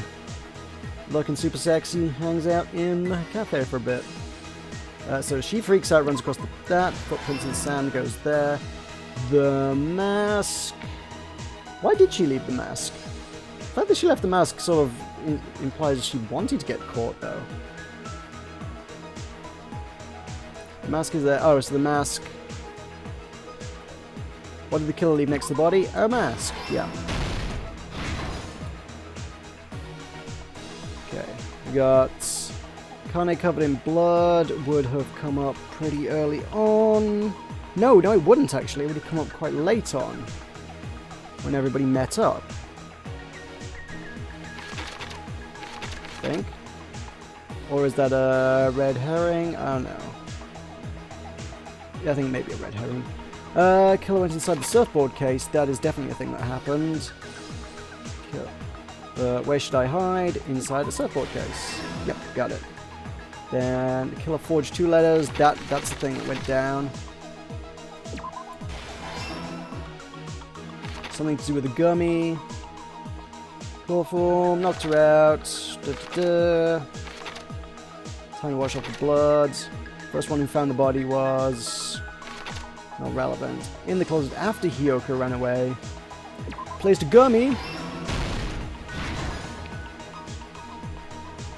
looking super sexy hangs out in the cafe for a bit. So she freaks out, runs across that, footprints in the sand, goes there. The mask... Why did she leave the mask? The fact that she left the mask sort of implies she wanted to get caught, though. The mask is there. Oh, so the mask... What did the killer leave next to the body? A mask. Yeah. Okay. We got... Kane covered in blood would have come up pretty early on. No, it wouldn't actually. It would have come up quite late on. When everybody met up. I think. Or is that a red herring? I don't know. Yeah, I think maybe a red herring. Killer went inside the surfboard case. That is definitely a thing that happened. Where should I hide? Inside the surfboard case. Yep, got it. Then the killer forged 2 letters. That's the thing that went down. Something to do with the gummy. Chloroform, knocked her out. Time to wash off the blood. First one who found the body was... not relevant. In the closet after Hiyoko ran away. Placed a gummy.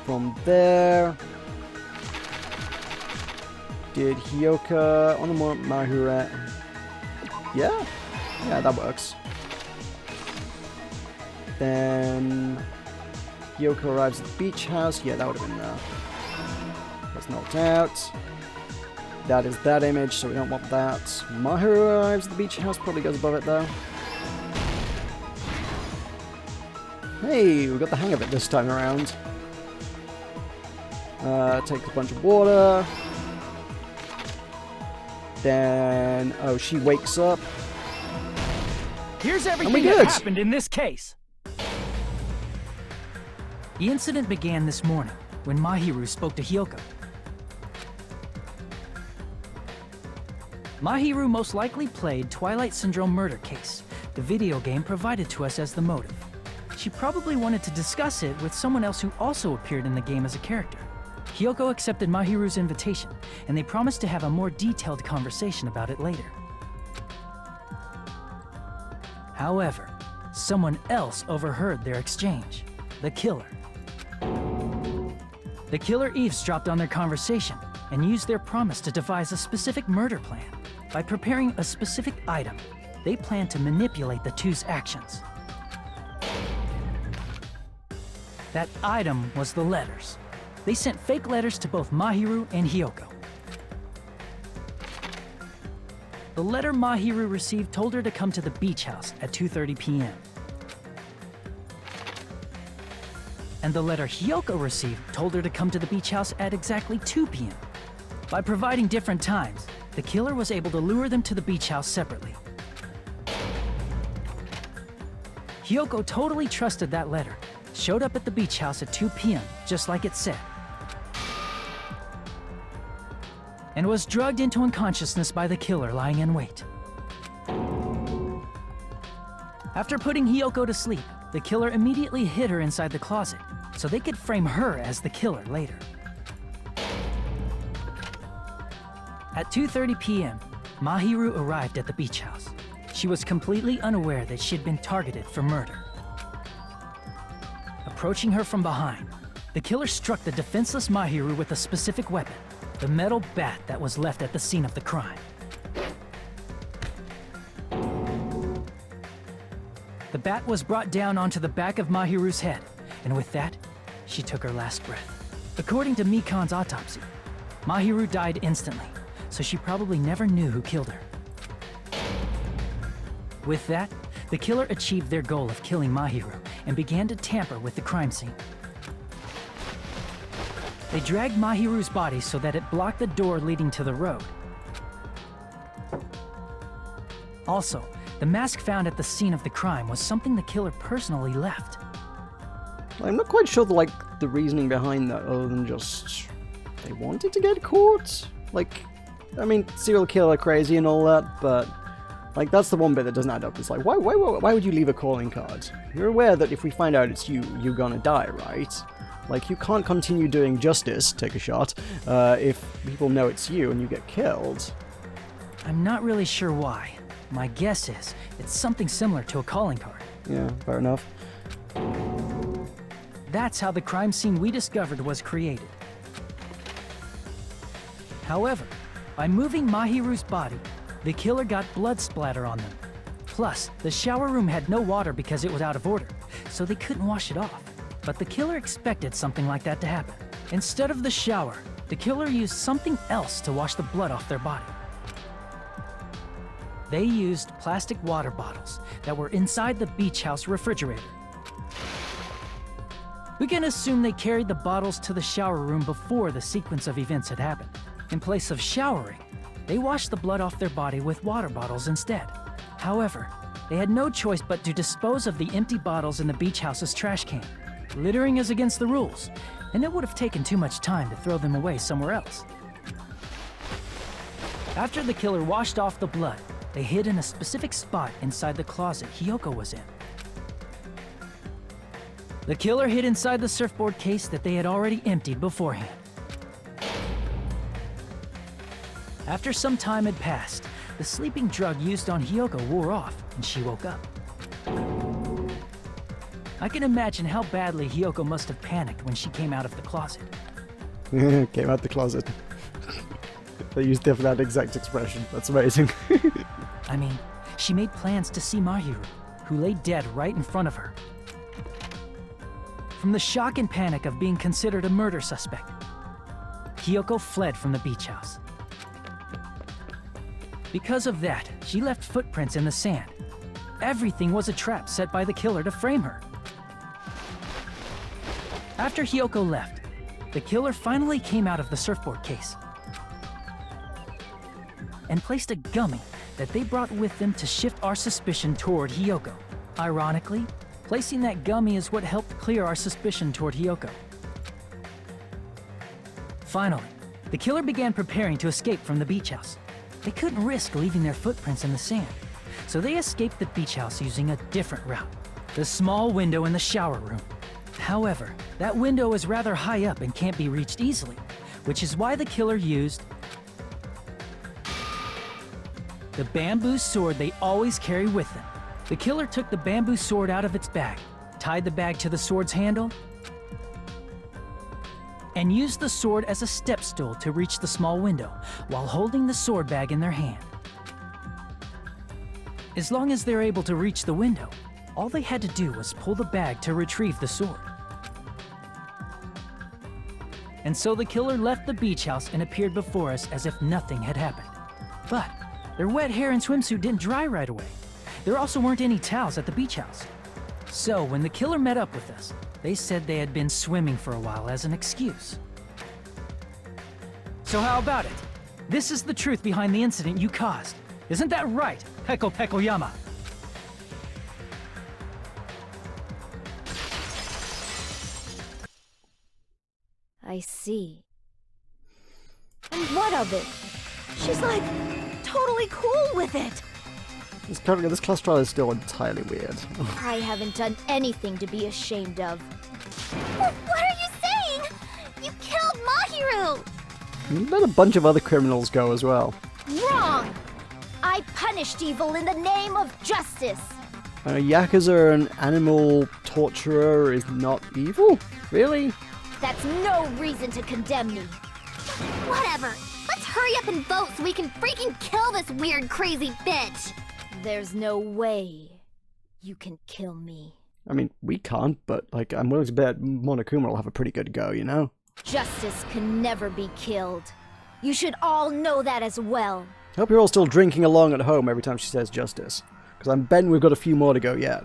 From there... Did Hiyoko on the Mahiru? Yeah, that works. Then Hiyoko arrives at the beach house. Yeah, that would have been there. That's knocked out. That is that image, so we don't want that. Mahiru arrives at the beach house. Probably goes above it though. Hey, we got the hang of it this time around. Takes a bunch of water. Then, oh, she wakes up. Here's everything that happened in this case. The incident began this morning when Mahiru spoke to Hiyoko. Mahiru most likely played Twilight Syndrome Murder Case, the video game provided to us as the motive. She probably wanted to discuss it with someone else who also appeared in the game as a character. Hiyoko accepted Mahiru's invitation, and they promised to have a more detailed conversation about it later. However, someone else overheard their exchange. The killer. The killer eavesdropped on their conversation and used their promise to devise a specific murder plan. By preparing a specific item, they planned to manipulate the two's actions. That item was the letters. They sent fake letters to both Mahiru and Hiyoko. The letter Mahiru received told her to come to the beach house at 2:30 p.m. And the letter Hiyoko received told her to come to the beach house at exactly 2 p.m. By providing different times, the killer was able to lure them to the beach house separately. Hiyoko totally trusted that letter, showed up at the beach house at 2 p.m., just like it said, and was drugged into unconsciousness by the killer lying in wait. After putting Hiyoko to sleep, the killer immediately hid her inside the closet, so they could frame her as the killer later. At 2:30 p.m., Mahiru arrived at the beach house. She was completely unaware that she'd been targeted for murder. Approaching her from behind, the killer struck the defenseless Mahiru with a specific weapon, the metal bat that was left at the scene of the crime. The bat was brought down onto the back of Mahiru's head, and with that, she took her last breath. According to Mikan's autopsy, Mahiru died instantly, so she probably never knew who killed her. With that, the killer achieved their goal of killing Mahiru and began to tamper with the crime scene. They dragged Mahiru's body so that it blocked the door leading to the road. Also, the mask found at the scene of the crime was something the killer personally left. I'm not quite sure the reasoning behind that, other than just they wanted to get caught. I mean, serial killer crazy and all that, but that's the one bit that doesn't add up. It's like, why would you leave a calling card? You're aware that if we find out it's you, you're gonna die, right? You can't continue doing justice, take a shot, if people know it's you and you get killed. I'm not really sure why. My guess is it's something similar to a calling card. Yeah, fair enough. That's how the crime scene we discovered was created. However, by moving Mahiru's body, the killer got blood splatter on them. Plus, the shower room had no water because it was out of order, so they couldn't wash it off. But the killer expected something like that to happen. Instead of the shower, the killer used something else to wash the blood off their body. They used plastic water bottles that were inside the beach house refrigerator. We can assume they carried the bottles to the shower room before the sequence of events had happened. In place of showering, they washed the blood off their body with water bottles instead. However, they had no choice but to dispose of the empty bottles in the beach house's trash can. Littering is against the rules, and it would have taken too much time to throw them away somewhere else. After the killer washed off the blood, they hid in a specific spot inside the closet Hiyoko was in. The killer hid inside the surfboard case that they had already emptied beforehand. After some time had passed, the sleeping drug used on Hiyoko wore off, and she woke up. I can imagine how badly Hiyoko must have panicked when she came out of the closet. Came out the closet. They used that exact expression. That's amazing. I mean, she made plans to see Mahiru, who lay dead right in front of her. From the shock and panic of being considered a murder suspect, Hiyoko fled from the beach house. Because of that, she left footprints in the sand. Everything was a trap set by the killer to frame her. After Hiyoko left, the killer finally came out of the surfboard case and placed a gummy that they brought with them to shift our suspicion toward Hiyoko. Ironically, placing that gummy is what helped clear our suspicion toward Hiyoko. Finally, the killer began preparing to escape from the beach house. They couldn't risk leaving their footprints in the sand, so they escaped the beach house using a different route, the small window in the shower room. However, that window is rather high up and can't be reached easily, which is why the killer used the bamboo sword they always carry with them. The killer took the bamboo sword out of its bag, tied the bag to the sword's handle, and used the sword as a step stool to reach the small window while holding the sword bag in their hand. As long as they're able to reach the window, all they had to do was pull the bag to retrieve the sword. And so the killer left the beach house and appeared before us as if nothing had happened. But their wet hair and swimsuit didn't dry right away. There also weren't any towels at the beach house. So when the killer met up with us, they said they had been swimming for a while as an excuse. So how about it? This is the truth behind the incident you caused. Isn't that right, Peko Pekoyama? I see. And what of it? She's like totally cool with it. This class trial is still entirely weird. I haven't done anything to be ashamed of. What are you saying? You killed Mahiru! Let a bunch of other criminals go as well. Wrong! I punished evil in the name of justice. A Yakuza, an animal torturer, is not evil? Really? That's no reason to condemn me. Whatever. Let's hurry up and vote so we can freaking kill this weird, crazy bitch. There's no way you can kill me. I mean, we can't, but, like, I'm willing to bet Monokuma will have a pretty good go, you know? Justice can never be killed. You should all know that as well. I hope you're all still drinking along at home every time she says justice. Because I'm betting we've got a few more to go yet.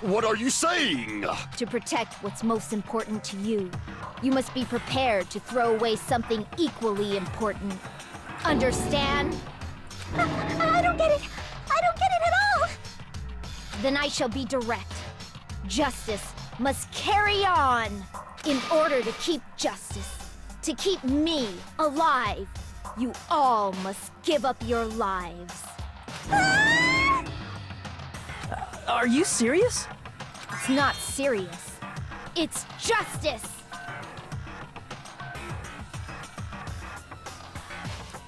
What are you saying? To protect what's most important to you, you must be prepared to throw away something equally important. Understand? I don't get it. I don't get it at all. Then I shall be direct. Justice must carry on. In order to keep justice, to keep me alive, you all must give up your lives. Are you serious? It's not serious. It's justice!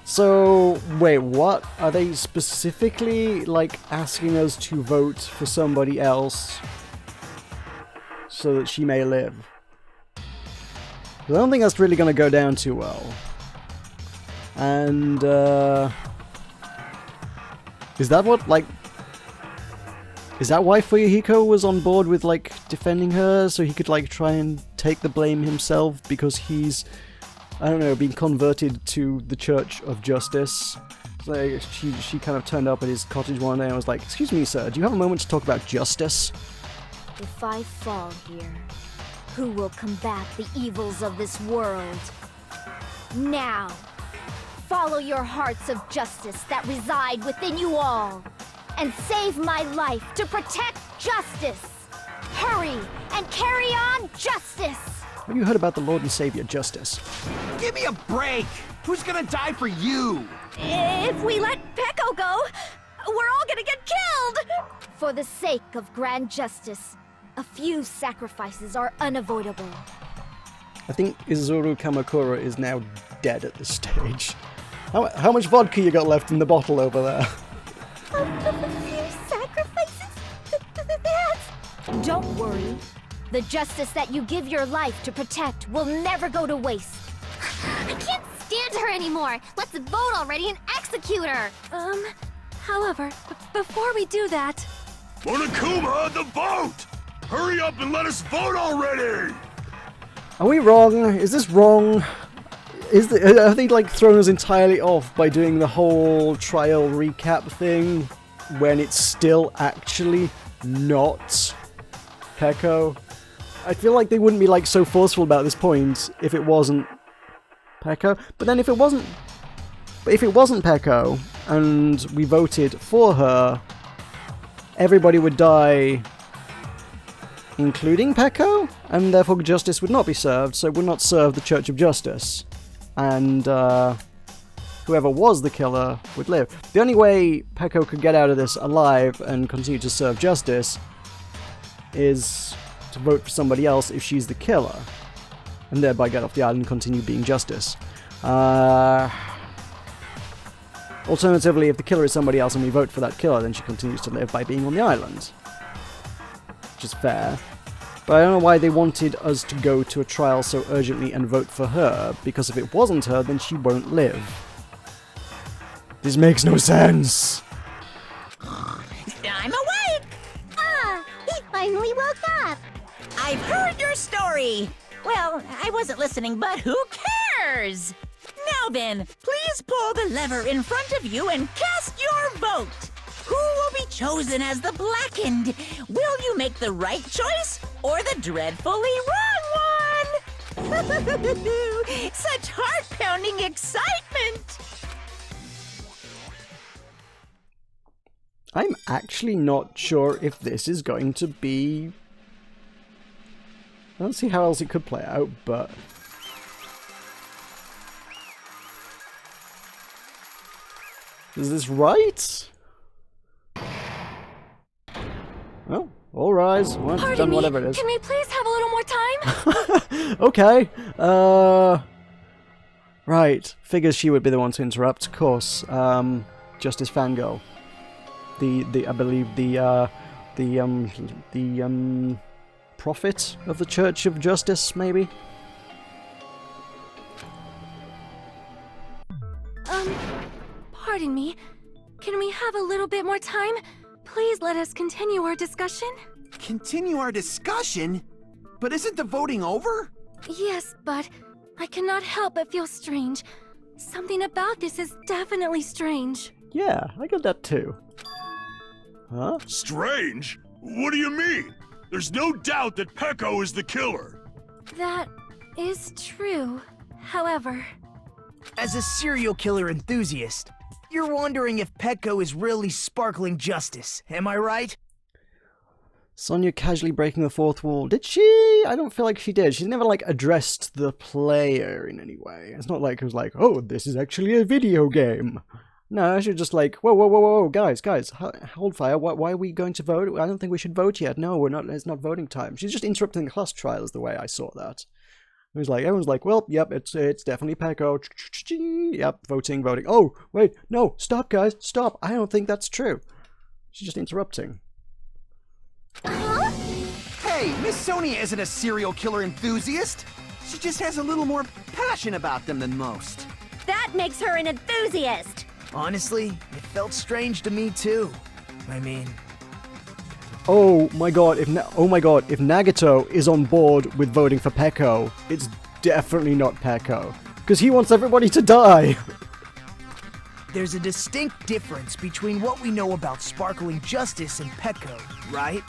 So, wait, what? Are they specifically, like, asking us to vote for somebody else so that she may live? I don't think that's really going to go down too well. And, is that what, like... Is that why Fuyuhiko was on board with, like, defending her? So he could, like, try and take the blame himself because he's, I don't know, being converted to the Church of Justice? So she kind of turned up at his cottage one day and was like, "Excuse me, sir, do you have a moment to talk about justice?" If I fall here, who will combat the evils of this world? Now, follow your hearts of justice that reside within you all, and save my life to protect justice! Hurry and carry on justice! Have you heard about the Lord and Savior Justice? Give me a break! Who's gonna die for you? If we let Peko go, we're all gonna get killed! For the sake of grand justice, a few sacrifices are unavoidable. I think Izuru Kamakura is now dead at this stage. How much vodka you got left in the bottle over there? A few sacrifices? That's... Don't worry. The justice that you give your life to protect will never go to waste. I can't stand her anymore! Let's vote already and execute her! However, before we do that... Monokuma, the vote! Hurry up and let us vote already! Are we wrong? Is this wrong? Have they, like, thrown us entirely off by doing the whole trial recap thing when it's still actually not Peko? I feel like they wouldn't be, like, so forceful about this point if it wasn't Peko. But then if it wasn't Peko and we voted for her, everybody would die, including Peko, and therefore justice would not be served, so it would not serve the Church of Justice. And whoever was the killer would live. The only way Peko could get out of this alive and continue to serve justice is to vote for somebody else if she's the killer, and thereby get off the island and continue being justice. Alternatively, if the killer is somebody else and we vote for that killer, then she continues to live by being on the island. Which is fair. But I don't know why they wanted us to go to a trial so urgently and vote for her, because if it wasn't her, then she won't live. This makes no sense! I'm awake! Ah, he finally woke up. I've heard your story! Well, I wasn't listening, but who cares? Now then, please pull the lever in front of you and cast your vote! Who will be chosen as the Blackened? Will you make the right choice or the dreadfully wrong one? Such heart-pounding excitement! I'm actually not sure if this is going to be... I don't see how else it could play out, but... Is this right? All rise. Once Pardon done me, whatever it is. can we please have a little more time? Okay. Right. Figures she would be the one to interrupt. Of course. Justice Fangirl. I believe the prophet of the Church of Justice, maybe. Pardon me. Can we have a little bit more time? Please let us continue our discussion. Continue our discussion? But isn't the voting over? Yes, but I cannot help but feel strange. Something about this is definitely strange. Yeah, I got that too. Huh? Strange? What do you mean? There's no doubt that Peko is the killer. That is true. However... As a serial killer enthusiast, you're wondering if Peko is really sparkling justice, am I right? Sonia casually breaking the fourth wall. Did she? I don't feel like she did. She's never, like, addressed the player in any way. It's not like it was like, oh, this is actually a video game. No, she was just like, whoa, guys, hold fire. Why are we going to vote? I don't think we should vote yet. No, we're not. It's not voting time. She's just interrupting the class trial is the way I saw that. It was like, everyone's like, well, yep, it's definitely Peko. Yep, voting. Oh, wait, no, stop, guys, stop. I don't think that's true. She's just interrupting. Huh? Hey, Miss Sonia isn't a serial killer enthusiast. She just has a little more passion about them than most. That makes her an enthusiast. Honestly, it felt strange to me too. I mean... Oh my god, if Nagato is on board with voting for Peko, it's definitely not Peko. Because he wants everybody to die! There's a distinct difference between what we know about sparkling justice and Peko, right?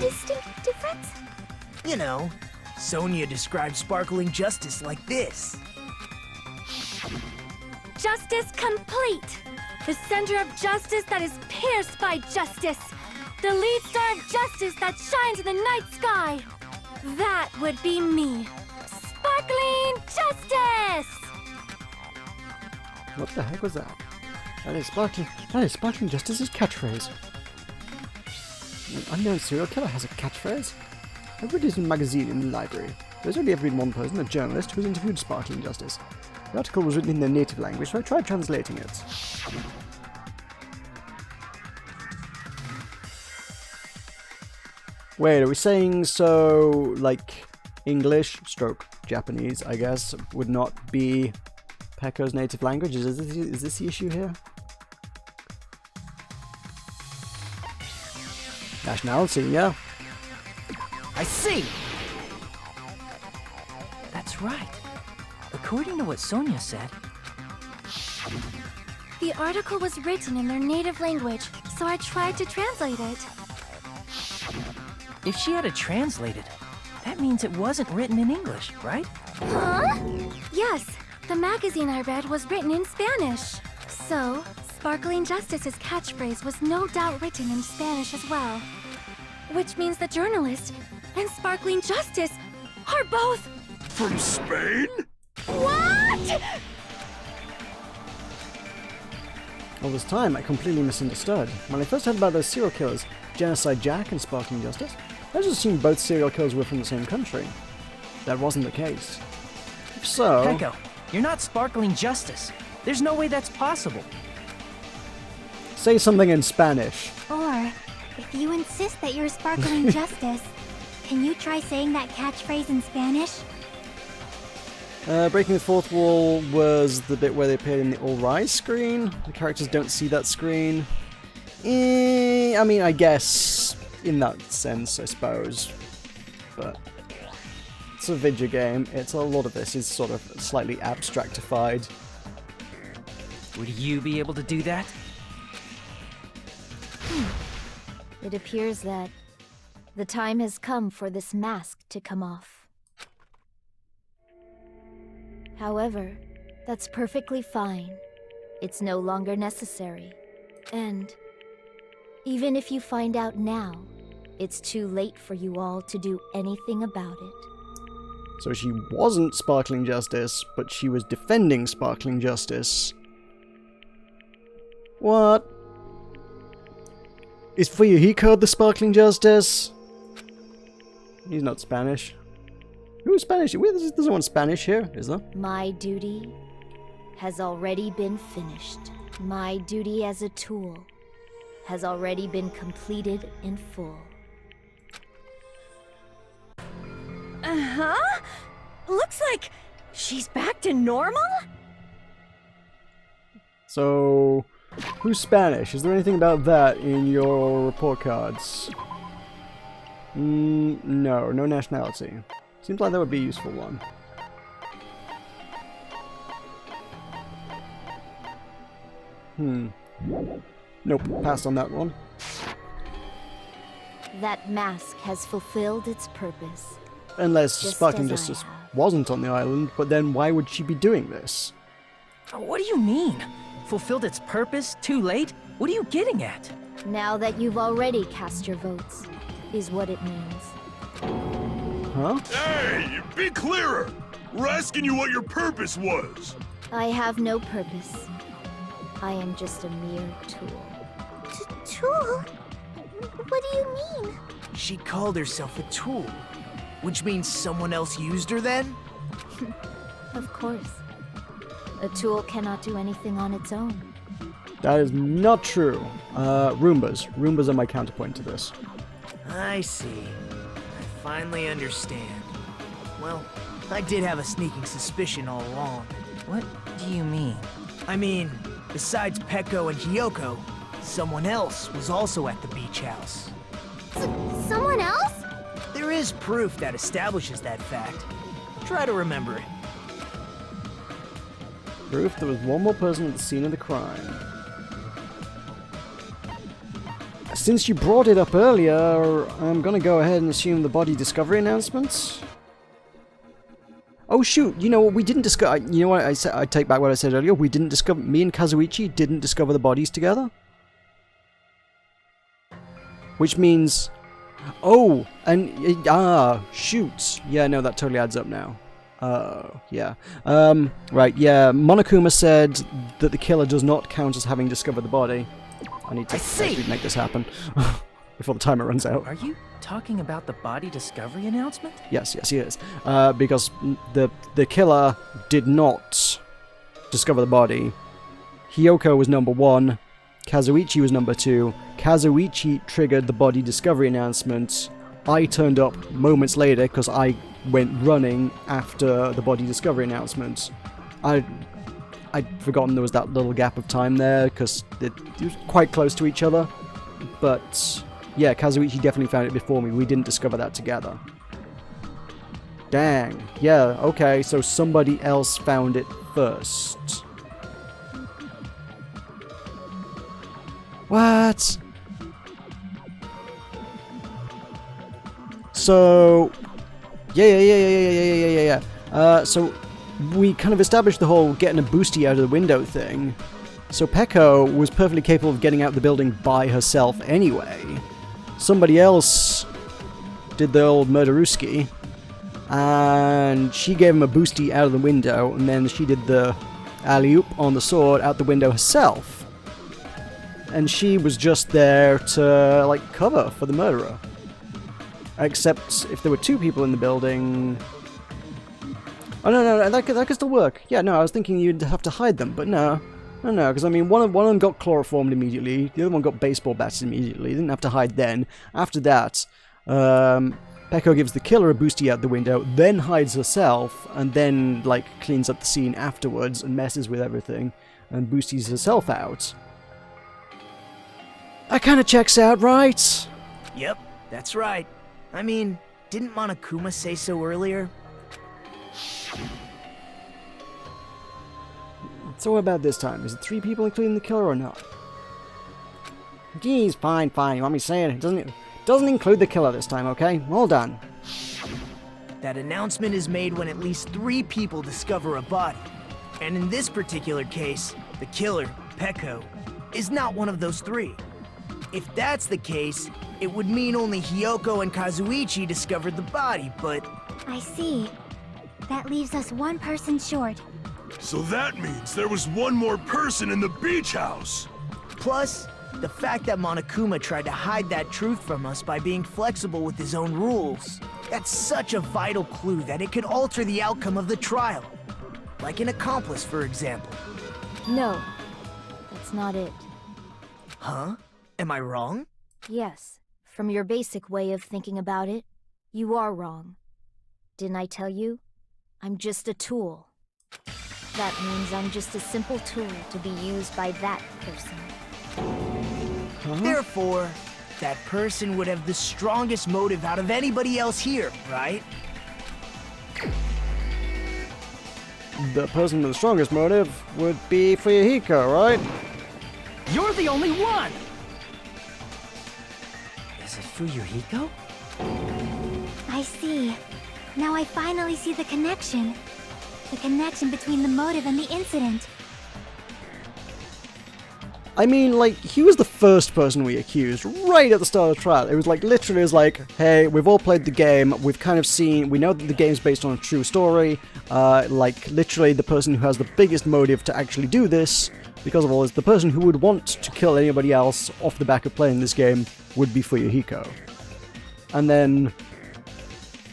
Distinct difference? You know, Sonia describes sparkling justice like this. Justice complete! The center of justice that is pierced by justice! The lead star of justice that shines in the night sky! That would be me! Sparkling Justice! What the heck was that? That is Sparkling Justice's catchphrase. An unknown serial killer has a catchphrase? I read it in a magazine in the library. There's only ever been one person, a journalist, who's interviewed Sparkling Justice. The article was written in their native language, so I tried translating it. Wait, are we saying so, like, English, stroke Japanese, I guess, would not be Peko's native language? Is this the issue here? Nationality, yeah. I see! That's right. According to what Sonia said... The article was written in their native language, so I tried to translate it. If she had it translated, that means it wasn't written in English, right? Huh? Yes, the magazine I read was written in Spanish. So, Sparkling Justice's catchphrase was no doubt written in Spanish as well. Which means the journalist and Sparkling Justice are both... From Spain? What?! All this time, I completely misunderstood. When I first heard about those serial killers, Genocide Jack and Sparkling Justice, I just assumed both serial killers were from the same country. That wasn't the case. If so... Peko, you're not Sparkling Justice. There's no way that's possible. Say something in Spanish. Or, if you insist that you're Sparkling Justice, can you try saying that catchphrase in Spanish? Breaking the fourth wall was the bit where they appeared in the All Rise screen. The characters don't see that screen. I mean, I guess in that sense, I suppose. But it's a video game. It's a lot of this is sort of slightly abstractified. Would you be able to do that? It appears that the time has come for this mask to come off. However, that's perfectly fine. It's no longer necessary. And even if you find out now, it's too late for you all to do anything about it. So she wasn't Sparkling Justice, but she was defending Sparkling Justice. What? Is Fuyuhiko the sparkling justice? He's not Spanish. Who's Spanish? There's no one Spanish here, is there? My duty has already been finished. My duty as a tool has already been completed in full. Uh-huh. Looks like she's back to normal? So, who's Spanish? Is there anything about that in your report cards? No nationality. Seems like that would be a useful one. Nope, pass on that one. That mask has fulfilled its purpose. Unless Just Sparkling as I Justice have. wasn't on the island, but then why would she be doing this? What do you mean? Fulfilled its purpose? Too late? What are you getting at? Now that you've already cast your votes, is what it means. Huh? Hey, be clearer! We're asking you what your purpose was! I have no purpose. I am just a mere tool. Tool? What do you mean? She called herself a tool, which means someone else used her then? Of course. A tool cannot do anything on its own. That is not true. Roombas. Roombas are my counterpoint to this. I see. I finally understand. Well, I did have a sneaking suspicion all along. What do you mean? I mean, besides Peko and Hiyoko, someone else was also at the beach house. Someone else? There is proof that establishes that fact. Try to remember it. Proof there was one more person at the scene of the crime. Since you brought it up earlier, I'm gonna go ahead and assume the body discovery announcements. Oh shoot, you know what, we didn't discover, you know what, I take back what I said earlier, me and Kazuichi didn't discover the bodies together. Which means, oh, and, shoot, yeah, no, that totally adds up now. Yeah. Right, yeah, Monokuma said that the killer does not count as having discovered the body. I need to actually make this happen before the timer runs out. Are you talking about the body discovery announcement? Yes, he is. Because the killer did not discover the body. Hiyoko was number 1. Kazuichi was number 2. Kazuichi triggered the body discovery announcement. I turned up moments later because I went running after the body discovery announcement. I'd forgotten there was that little gap of time there because it was quite close to each other. But yeah, Kazuichi definitely found it before me. We didn't discover that together. Dang. Yeah, okay, so somebody else found it first. What? So, yeah. So we kind of established the whole getting a boosty out of the window thing. So Peko was perfectly capable of getting out the building by herself anyway. Somebody else did the old murderuski, and she gave him a boosty out of the window, and then she did the alley-oop on the sword out the window herself. And she was just there to, like, cover for the murderer. Except if there were 2 people in the building... Oh, no, that could still work. Yeah, no, I was thinking you'd have to hide them, but no, because I mean, one of them got chloroformed immediately, the other one got baseball batted immediately, didn't have to hide then. After that, Peko gives the killer a boosty out the window, then hides herself, and then, like, cleans up the scene afterwards and messes with everything, and boosties herself out. That kind of checks out, right? Yep, that's right. I mean, didn't Monokuma say so earlier? So what about this time? Is it 3 people including the killer or not? Geez, fine. You want me to say it? It doesn't include the killer this time, okay? All done. That announcement is made when at least 3 people discover a body. And in this particular case, the killer, Peko, is not one of those 3. If that's the case, it would mean only Hiyoko and Kazuichi discovered the body, but... I see. That leaves us 1 person short. So that means there was one more person in the beach house! Plus, The fact that Monokuma tried to hide that truth from us by being flexible with his own rules, that's such a vital clue that it could alter the outcome of the trial. Like an accomplice, for example. No, that's not it. Huh? Am I wrong? Yes, from your basic way of thinking about it, you are wrong. Didn't I tell you? I'm just a tool. That means I'm just a simple tool to be used by that person. Therefore, that person would have the strongest motive out of anybody else here, right? The person with the strongest motive would be Fuyuhiko, right? You're the only one! Is it Fuyuhiko? I see. Now I finally see the connection. The connection between the motive and the incident. I mean, like, he was the first person we accused right at the start of the trial. It was like, literally, it was like, hey, we've all played the game, we've kind of seen, we know that the game's based on a true story, like, literally, the person who has the biggest motive to actually do this, because of all this, the person who would want to kill anybody else off the back of playing this game would be Fuyuhiko. And then,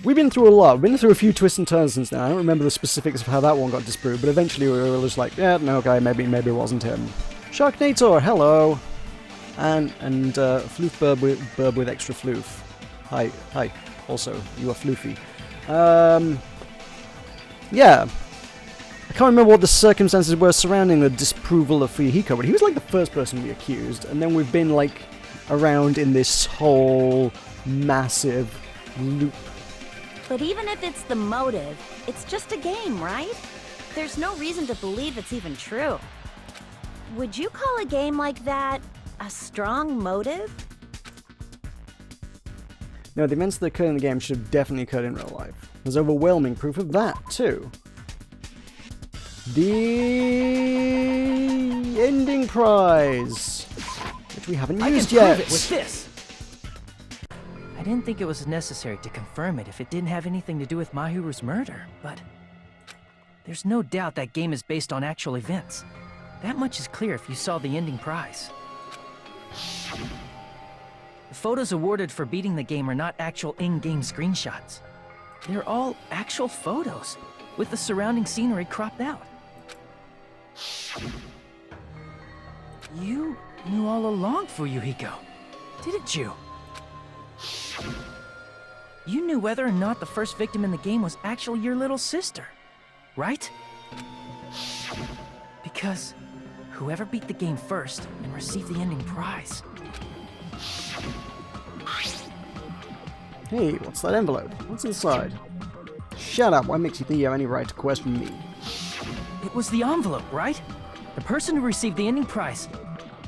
we've been through a lot, we've been through a few twists and turns since then. I don't remember the specifics of how that one got disproved, but eventually we were just like, yeah, no, okay, maybe it wasn't him. Sharknator, hello! And Floof Burb with extra floof. Hi. Also, you are floofy. Yeah. I can't remember what the circumstances were surrounding the disapproval of Fuyuhiko, but he was like the first person we accused, and then we've been like around in this whole massive loop. But even if it's the motive, it's just a game, right? There's no reason to believe it's even true. Would you call a game like that a strong motive? No, the events that occurred in the game should have definitely occurred in real life. There's overwhelming proof of that, too. The ending prize, which we haven't used yet. I can prove it with this. I didn't think it was necessary to confirm it if it didn't have anything to do with Mahiru's murder, but there's no doubt that game is based on actual events. That much is clear if you saw the ending prize. The photos awarded for beating the game are not actual in-game screenshots. They're all actual photos, with the surrounding scenery cropped out. You knew all along, Fuyuhiko, didn't you? You knew whether or not the first victim in the game was actually your little sister, right? Because whoever beat the game first and received the ending prize. Hey, what's that envelope? What's inside? Shut up, what makes you think you have any right to question me? It was the envelope, right? The person who received the ending prize.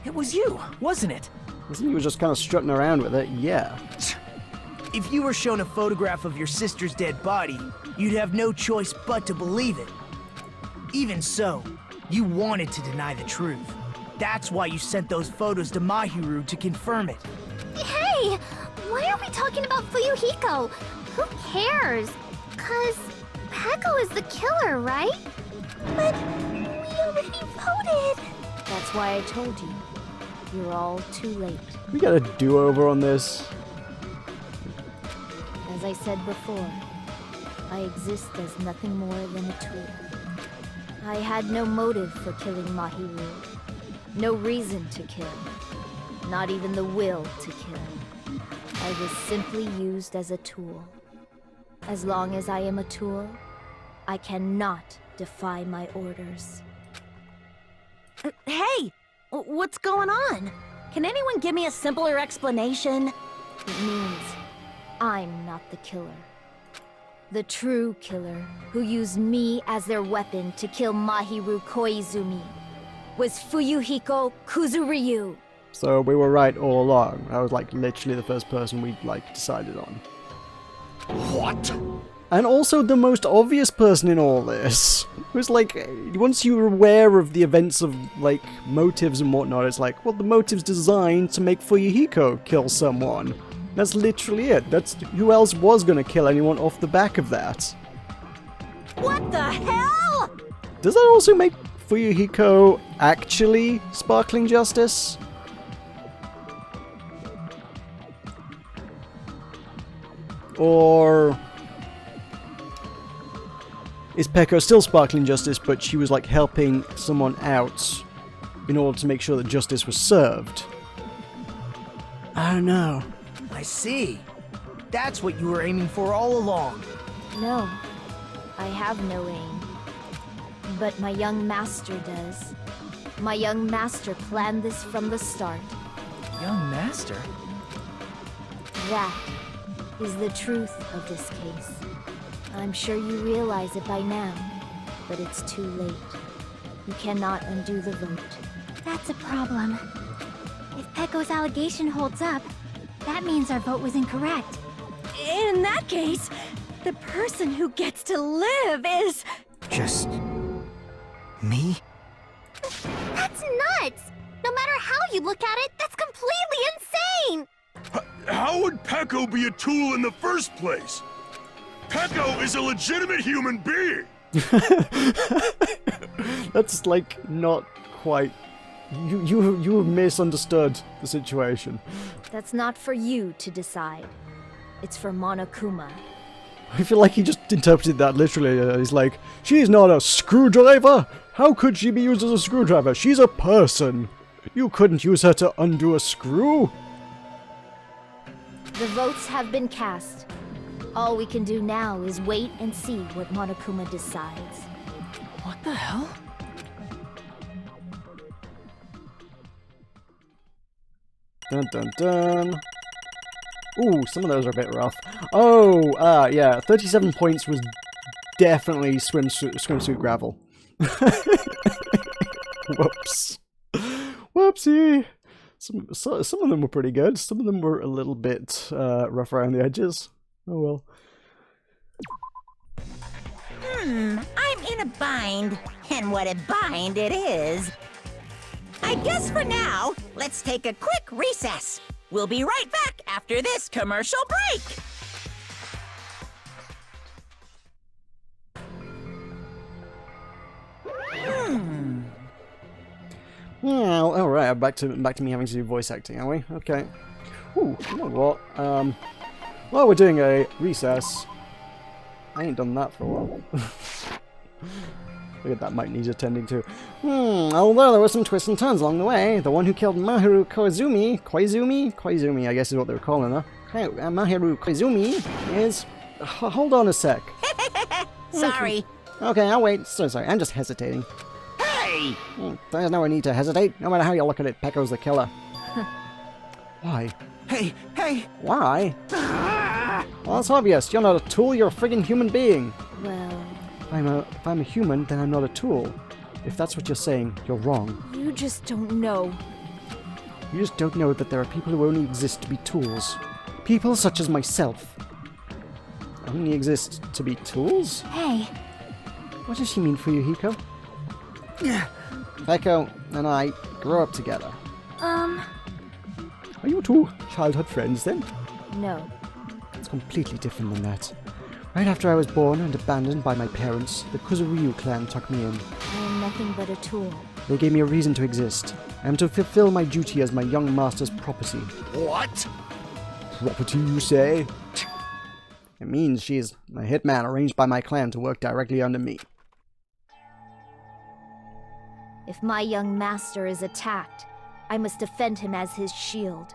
It was you, wasn't it? Wasn't you just kind of strutting around with it? Yeah. If you were shown a photograph of your sister's dead body, you'd have no choice but to believe it. Even so, you wanted to deny the truth. That's why you sent those photos to Mahiru to confirm it. Hey! Why are we talking about Fuyuhiko? Who cares? 'Cause Peko is the killer, right? But we already voted! That's why I told you. You're all too late. We got a do-over on this. As I said before, I exist as nothing more than a tool. I had no motive for killing Mahiru. No reason to kill. Not even the will to kill. I was simply used as a tool. As long as I am a tool, I cannot defy my orders. Hey! What's going on? Can anyone give me a simpler explanation? It means I'm not the killer. The true killer, who used me as their weapon to kill Mahiru Koizumi, was Fuyuhiko Kuzuryu. So we were right all along. I was like literally the first person we like decided on. What? And also the most obvious person in all this. It was like, once you were aware of the events of, like, motives and whatnot, it's like, well, the motive's designed to make Fuyuhiko kill someone. That's literally it. That's who else was gonna kill anyone off the back of that. What the hell? Does that also make Fuyuhiko actually Sparkling Justice? Or is Peko still sparkling justice, but she was like helping someone out in order to make sure that justice was served? I don't know. I see. That's what you were aiming for all along. No, I have no aim. But my young master does. My young master planned this from the start. Young master? That is the truth of this case. I'm sure you realize it by now, but it's too late. You cannot undo the vote. That's a problem. If Peko's allegation holds up, that means our vote was incorrect. In that case, the person who gets to live is... Just... me? That's nuts! No matter how you look at it, that's completely insane! How would Peko be a tool in the first place? Peko is a legitimate human being! That's like not quite... You misunderstood the situation. That's not for you to decide. It's for Monokuma. I feel like he just interpreted that literally. He's like, she's not a screwdriver! How could she be used as a screwdriver? She's a person! You couldn't use her to undo a screw? The votes have been cast. All we can do now is wait and see what Monokuma decides. What the hell? Dun dun dun. Ooh, some of those are a bit rough. Oh, yeah, 37 points was definitely swimsuit gravel. Whoops. Whoopsie. Some of them were pretty good. Some of them were a little bit rough around the edges. Oh well. I'm in a bind. And what a bind it is. I guess for now, let's take a quick recess. We'll be right back after this commercial break. Yeah, alright, back to me having to do voice acting, are we? Okay. Ooh, you know what? While we're doing a recess, I ain't done that for a while. Look at that, might need attending to. Although there were some twists and turns along the way, the one who killed Mahiru Koizumi, I guess is what they were calling her. Mahiru Koizumi is... hold on a sec. Sorry. Okay, I'll wait. So sorry, I'm just hesitating. Hey! There's no need to hesitate. No matter how you look at it, Peko's the killer. Why? Hey! Why? Well, it's obvious. You're not a tool, you're a friggin' human being. Well... If I'm a human, then I'm not a tool. If that's what you're saying, you're wrong. You just don't know. You just don't know that there are people who only exist to be tools. People such as myself. Only exist to be tools? Hey. What does she mean for you, Hiko? Peko and I grew up together. Are you two childhood friends then? No. It's completely different than that. Right after I was born and abandoned by my parents, the Kuzuryu clan took me in. I am nothing but a tool. They gave me a reason to exist. I am to fulfill my duty as my young master's property. What? Property, you say? It means she is a hitman arranged by my clan to work directly under me. If my young master is attacked, I must defend him as his shield.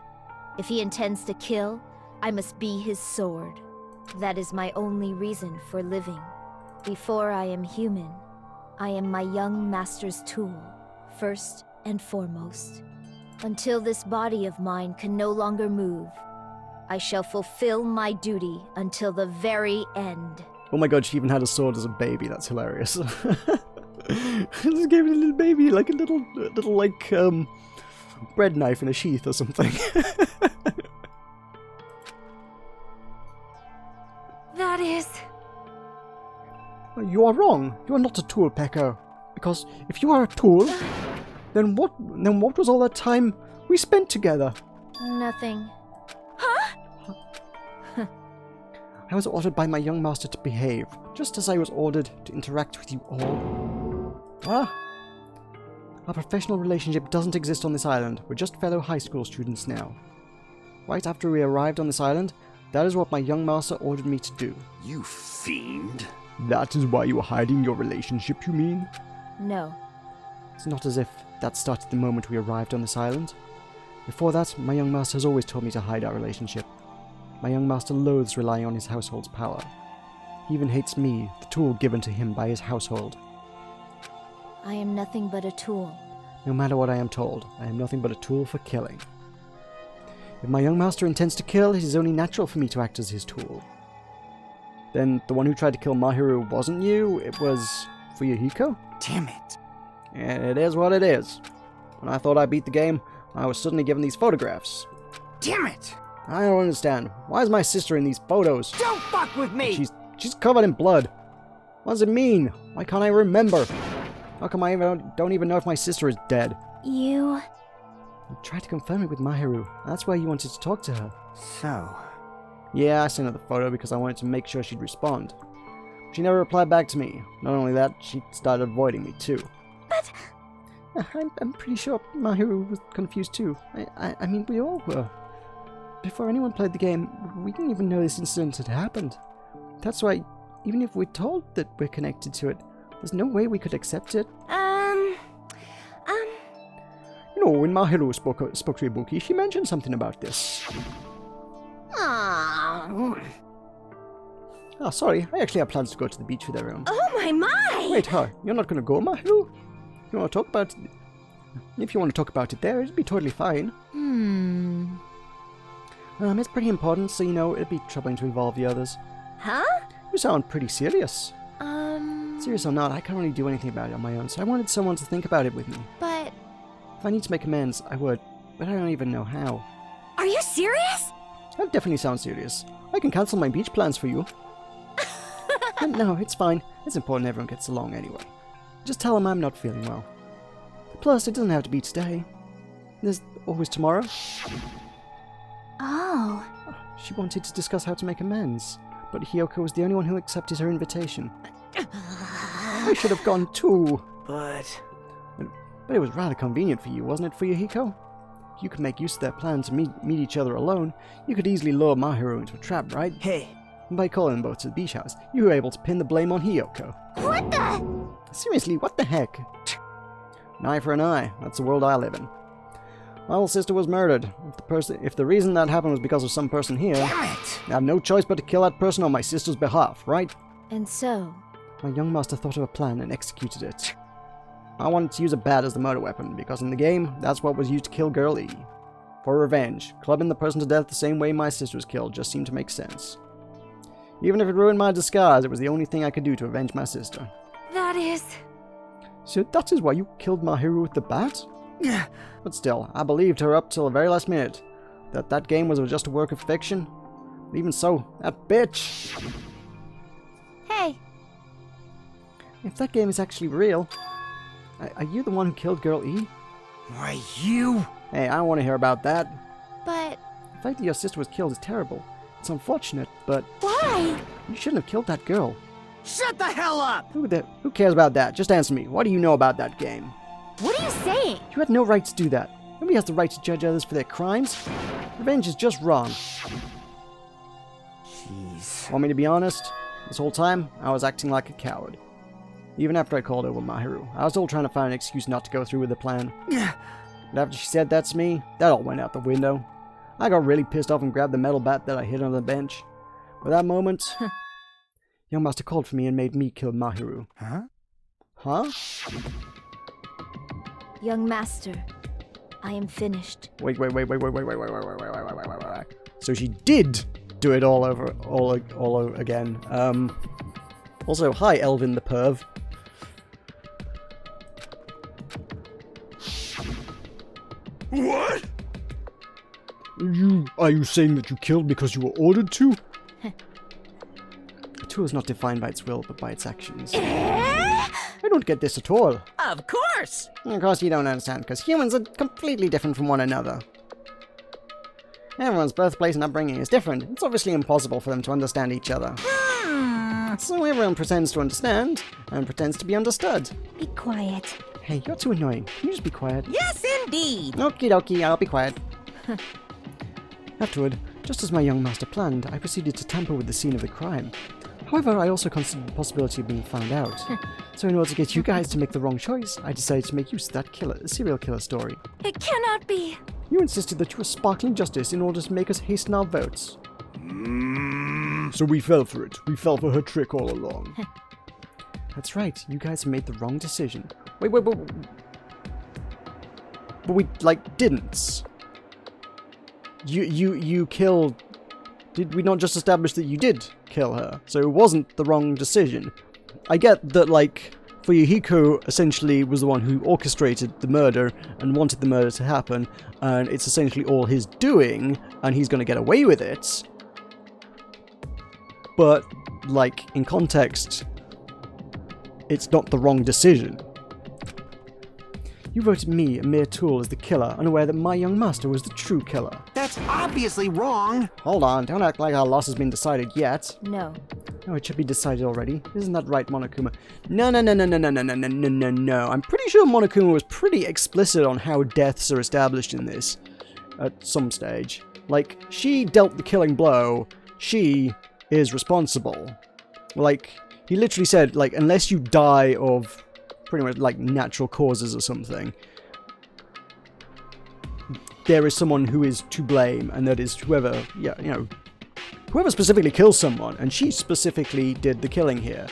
If he intends to kill, I must be his sword. That is my only reason for living. Before I am human, I am my young master's tool, first and foremost. Until this body of mine can no longer move, I shall fulfill my duty until the very end. Oh my god, she even had a sword as a baby. That's hilarious. Just gave it a little baby, like a little like, bread knife in a sheath or something. That is... You are wrong. You are not a tool, Peko. Because if you are a tool, then what was all that time we spent together? Nothing. I was ordered by my young master to behave, just as I was ordered to interact with you all. What? Our professional relationship doesn't exist on this island. We're just fellow high school students now. Right after we arrived on this island, That is what my young master ordered me to do. You fiend. That is why you were hiding your relationship, you mean? No. It's not as if that started the moment we arrived on this island. Before that, my young master has always told me to hide our relationship. My young master loathes relying on his household's power. He even hates me, the tool given to him by his household. I am nothing but a tool. No matter what I am told, I am nothing but a tool for killing. If my young master intends to kill, it is only natural for me to act as his tool. Then the one who tried to kill Mahiru wasn't you, it was Fuyuhiko? Damn it. And it is what it is. When I thought I beat the game, I was suddenly given these photographs. Damn it! I don't understand. Why is my sister in these photos? Don't fuck with me! She's covered in blood. What does it mean? Why can't I remember? How come I don't even know if my sister is dead? You tried to confirm it with Mahiru. That's why you wanted to talk to her. So... Yeah, I sent her the photo because I wanted to make sure she'd respond. She never replied back to me. Not only that, she started avoiding me too. But... I'm pretty sure Mahiru was confused too. I mean, we all were. Before anyone played the game, we didn't even know this incident had happened. That's why, even if we're told that we're connected to it, there's no way we could accept it. You know, when Mahiru spoke to Ibuki, she mentioned something about this. Aww. Oh, sorry. I actually have plans to go to the beach with everyone. Oh my! Wait, huh? You're not going to go, Mahiru? You want to talk about it? If you want to talk about it there, it'd be totally fine. It's pretty important, so you know, it'd be troubling to involve the others. Huh? You sound pretty serious. Serious or not, I can't really do anything about it on my own, so I wanted someone to think about it with me. But... If I need to make amends, I would, but I don't even know how. Are you serious? That definitely sounds serious. I can cancel my beach plans for you. But no, it's fine. It's important everyone gets along anyway. Just tell them I'm not feeling well. Plus, it doesn't have to be today. There's always tomorrow. Oh. She wanted to discuss how to make amends, but Hiyoko was the only one who accepted her invitation. I should have gone too. But it was rather convenient for you, wasn't it, Fuyuhiko? If you could make use of their plan to meet each other alone, you could easily lure Mahiru into a trap, right? hey, And by calling them both to the beach house, you were able to pin the blame on Hiyoko. What the? Seriously, what the heck? An eye for an eye. That's the world I live in. My little sister was murdered. If the reason that happened was because of some person here, Damn it! I have no choice but to kill that person on my sister's behalf, right? And so... My young master thought of a plan and executed it. I wanted to use a bat as the murder weapon, because in the game, that's what was used to kill Girl E. For revenge, clubbing the person to death the same way my sister was killed just seemed to make sense. Even if it ruined my disguise, it was the only thing I could do to avenge my sister. That is... So that is why you killed Mahiru with the bat? Yeah. But still, I believed her up till the very last minute. That game was just a work of fiction. But even so, that bitch! Hey! If that game is actually real, are you the one who killed Girl E? Why, you... Hey, I don't want to hear about that. But... The fact that your sister was killed is terrible. It's unfortunate, but... Why? You shouldn't have killed that girl. Shut the hell up! Who cares about that? Just answer me. What do you know about that game? What are you saying? You had no right to do that. Nobody has the right to judge others for their crimes. Revenge is just wrong. Jeez. Want me to be honest? This whole time, I was acting like a coward. Even after I called over Mahiru, I was still trying to find an excuse not to go through with the plan. But after she said that to me, that all went out the window. I got really pissed off and grabbed the metal bat that I hid on the bench. But that moment, young master called for me and made me kill Mahiru. Huh? Huh? Young master, I am finished. Wait. So she did do it all over again. Also, hi, Elvin the perv. What? Are you saying that you killed because you were ordered to? The tool is not defined by its will, but by its actions. I don't get this at all. Of course! Of course you don't understand, because humans are completely different from one another. Everyone's birthplace and upbringing is different. It's obviously impossible for them to understand each other. So everyone pretends to understand, and pretends to be understood. Be quiet. Hey, you're too annoying. Can you just be quiet? Yes, indeed! Okie dokie, I'll be quiet. Afterward, Just as my young master planned, I proceeded to tamper with the scene of the crime. However, I also considered the possibility of being found out. So in order to get you guys to make the wrong choice, I decided to make use of that serial killer story. It cannot be. You insisted that you were sparkling justice in order to make us hasten our votes. So we fell for it. We fell for her trick all along. That's right. You guys made the wrong decision. Wait. But we, like, didn't. You killed... Did we not just establish that you did kill her? So it wasn't the wrong decision. I get that, like, Fuyuhiko essentially was the one who orchestrated the murder and wanted the murder to happen, and it's essentially all his doing, and he's going to get away with it. But, like, in context, it's not the wrong decision. You voted me, a mere tool, as the killer, unaware that my young master was the true killer. That's obviously wrong! Hold on, don't act like our loss has been decided yet. No. No, it should be decided already. Isn't that right, Monokuma? No. I'm pretty sure Monokuma was pretty explicit on how deaths are established in this at some stage. Like, she dealt the killing blow. She is responsible. Like, he literally said, like, unless you die of pretty much, like, natural causes or something, there is someone who is to blame, and that is whoever, whoever specifically kills someone, and she specifically did the killing here.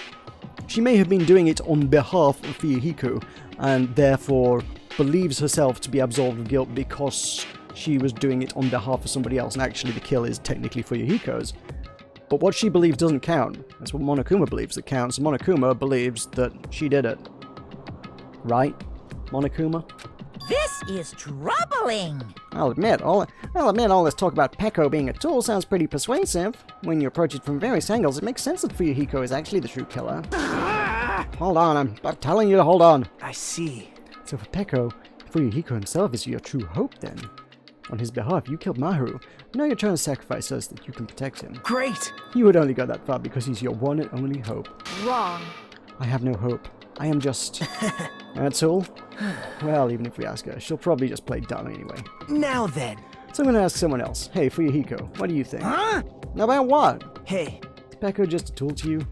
She may have been doing it on behalf of Fuyuhiko, and therefore believes herself to be absolved of guilt because she was doing it on behalf of somebody else, and actually the kill is technically Fuyuhiko's. But what she believes doesn't count. That's what Monokuma believes that counts. Monokuma believes that she did it. Right, Monokuma? This is troubling. I'll admit, all this talk about Peko being a tool sounds pretty persuasive. When you approach it from various angles, it makes sense that Fuyuhiko is actually the true killer. Hold on, I'm telling you to hold on. I see. So for Peko, Fuyuhiko himself is your true hope then. On his behalf, you killed Maharu. Now you're trying to sacrifice us that you can protect him. Great! You would only go that far because he's your one and only hope. Wrong. I have no hope. I am just... That's all? Well, even if we ask her, she'll probably just play dumb anyway. Now then. So I'm gonna ask someone else. Hey, Fuyuhiko, what do you think? Huh? About what? Hey. Is Peko just a tool to you?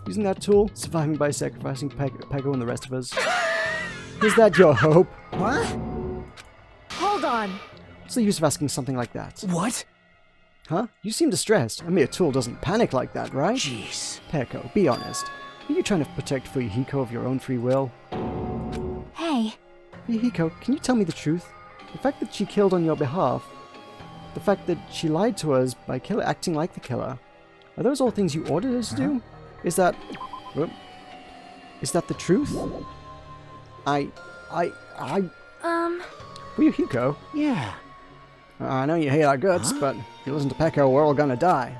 Using that tool, surviving by sacrificing Peko and the rest of us? Is that your hope? What? Hold on. What's the use of asking something like that? What? Huh? You seem distressed. A mere tool doesn't panic like that, right? Jeez. Peko, be honest. Are you trying to protect Fuyuhiko of your own free will? Hey. Fuyuhiko, can you tell me the truth? The fact that she killed on your behalf, the fact that she lied to us by acting like the killer, are those all things you ordered us to do? Is that the truth? Fuyuhiko? Yeah. I know you hate our guts, but if you listen to Peko, we're all gonna die.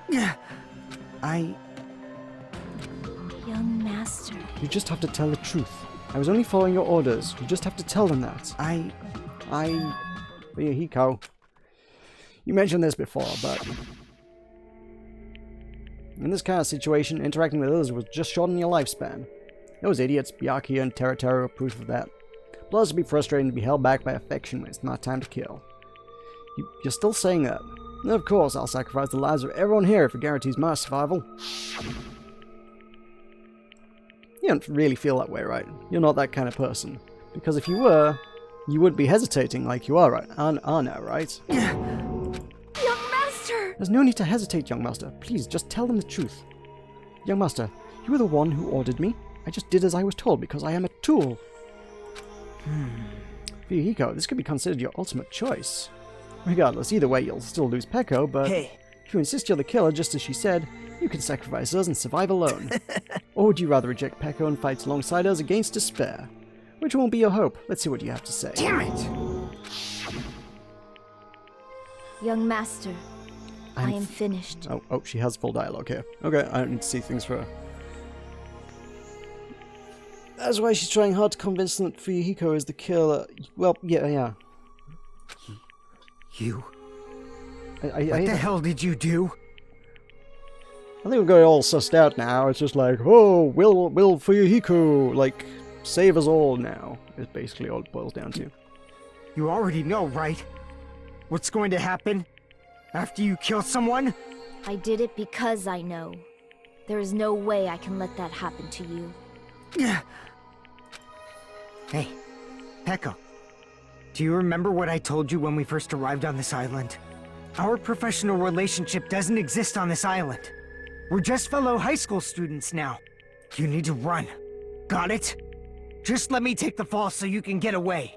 Young master. You just have to tell the truth. I was only following your orders. You just have to tell them that. Fuyuhiko. You mentioned this before, but... in this kind of situation, interacting with others was just shortening your lifespan. Those idiots, Byakuya and Teruteru, are proof of that. Plus, it'd be frustrating to be held back by affection when it's not time to kill. You're still saying that. And of course, I'll sacrifice the lives of everyone here if it guarantees my survival. You don't really feel that way, right? You're not that kind of person. Because if you were, you would be hesitating like you are now, right? Young master! There's no need to hesitate, young master. Please, just tell them the truth. Young master, you were the one who ordered me. I just did as I was told because I am a tool. Fuyuhiko, this could be considered your ultimate choice. Regardless, either way, you'll still lose Peko, but Hey. if you insist you're the killer, just as she said, you can sacrifice us and survive alone. Or would you rather reject Peko and fight alongside us against despair? Which won't be your hope? Let's see what you have to say. Damn it! Young master, I am finished. Oh, she has full dialogue here. Okay, I don't need to see things for her. That's why she's trying hard to convince them that Fuyuhiko is the killer. Well, yeah. You? What the hell did you do? I think we've got it all sussed out now. It's just like, oh, will Fuyuhiko, like, save us all now? Is basically all it boils down to. You already know, right? What's going to happen? After you kill someone? I did it because I know. There is no way I can let that happen to you. Hey, Peko. Do you remember what I told you when we first arrived on this island? Our professional relationship doesn't exist on this island. We're just fellow high school students now. You need to run. Got it? Just let me take the fall so you can get away.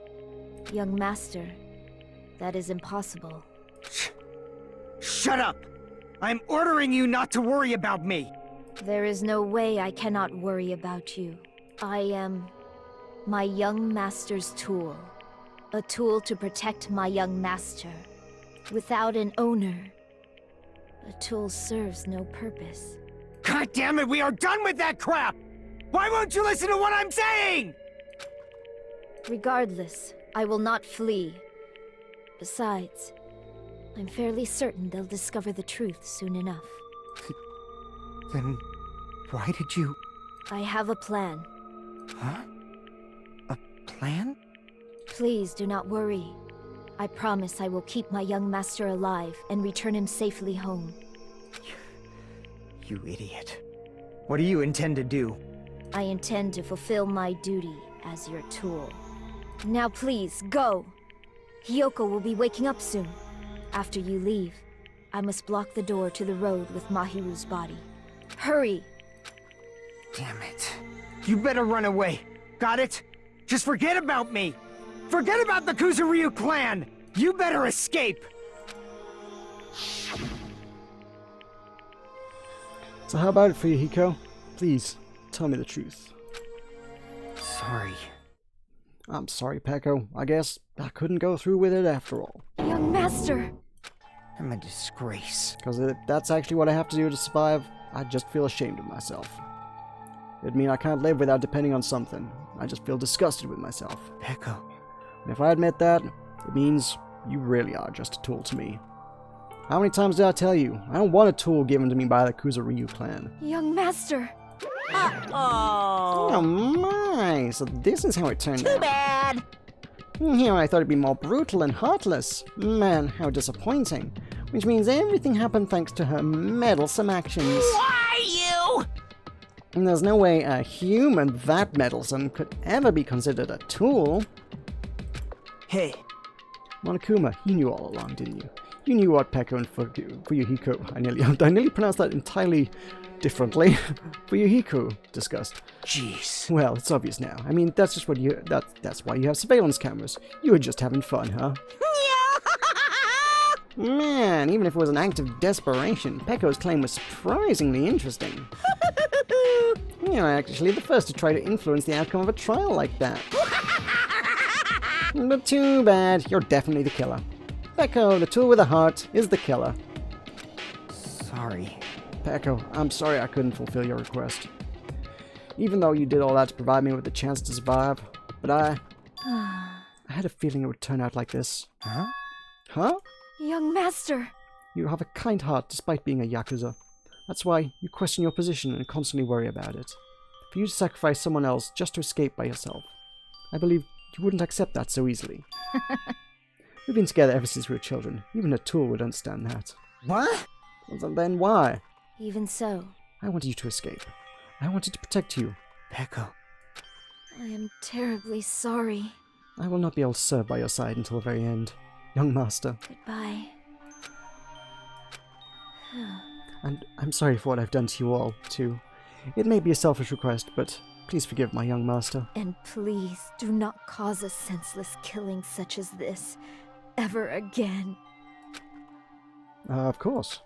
Young master, that is impossible. Shut up! I'm ordering you not to worry about me! There is no way I cannot worry about you. I am my young master's tool. A tool to protect my young master. Without an owner, a tool serves no purpose. God damn it, we are done with that crap! Why won't you listen to what I'm saying? Regardless, I will not flee. Besides, I'm fairly certain they'll discover the truth soon enough. Then why did you... I have a plan. Huh? A plan? Please do not worry. I promise I will keep my young master alive and return him safely home. You idiot. What do you intend to do? I intend to fulfill my duty as your tool. Now please, go! Hiyoko will be waking up soon. After you leave, I must block the door to the road with Mahiru's body. Hurry! Damn it. You better run away. Got it? Just forget about me! Forget about the Kuzuryu clan! You better escape! So how about it for you, Hiko? Please, tell me the truth. Sorry. I'm sorry, Peko. I guess I couldn't go through with it after all. Young master! I'm a disgrace. Because if that's actually what I have to do to survive, I just feel ashamed of myself. It'd mean I can't live without depending on something. I just feel disgusted with myself. Peko. And if I admit that, it means you really are just a tool to me. How many times did I tell you? I don't want a tool given to me by the Kuzuryu clan. Young master! Oh my, so this is how it turned out. Too bad. Here I thought it'd be more brutal and heartless. Man, how disappointing. Which means everything happened thanks to her meddlesome actions. Why you? And there's no way a human that meddlesome could ever be considered a tool. Hey. Monokuma, you knew all along, didn't you? You knew what Peko and Fuyuhiko, I nearly pronounced that entirely differently. Fuyuhiko discussed. Jeez. Well, it's obvious now. I mean, that's just what that's why you have surveillance cameras. You were just having fun, huh? Man, even if it was an act of desperation, Peko's claim was surprisingly interesting. You're actually the first to try to influence the outcome of a trial like that. But too bad, you're definitely the killer. Peko, the tool with a heart, is the killer. Sorry. Peko, I'm sorry I couldn't fulfill your request. Even though you did all that to provide me with the chance to survive, but I had a feeling it would turn out like this. Huh? Huh? Young master! You have a kind heart despite being a Yakuza. That's why you question your position and constantly worry about it. For you to sacrifice someone else just to escape by yourself, I believe you wouldn't accept that so easily. We've been together ever since we were children. Even a tool would understand that. What? Well, then why? Even so, I wanted you to escape. I wanted to protect you. Peko. I am terribly sorry. I will not be able to serve by your side until the very end. Young master. Goodbye. And I'm sorry for what I've done to you all, too. It may be a selfish request, but please forgive my young master. And please do not cause a senseless killing such as this ever again. Of course.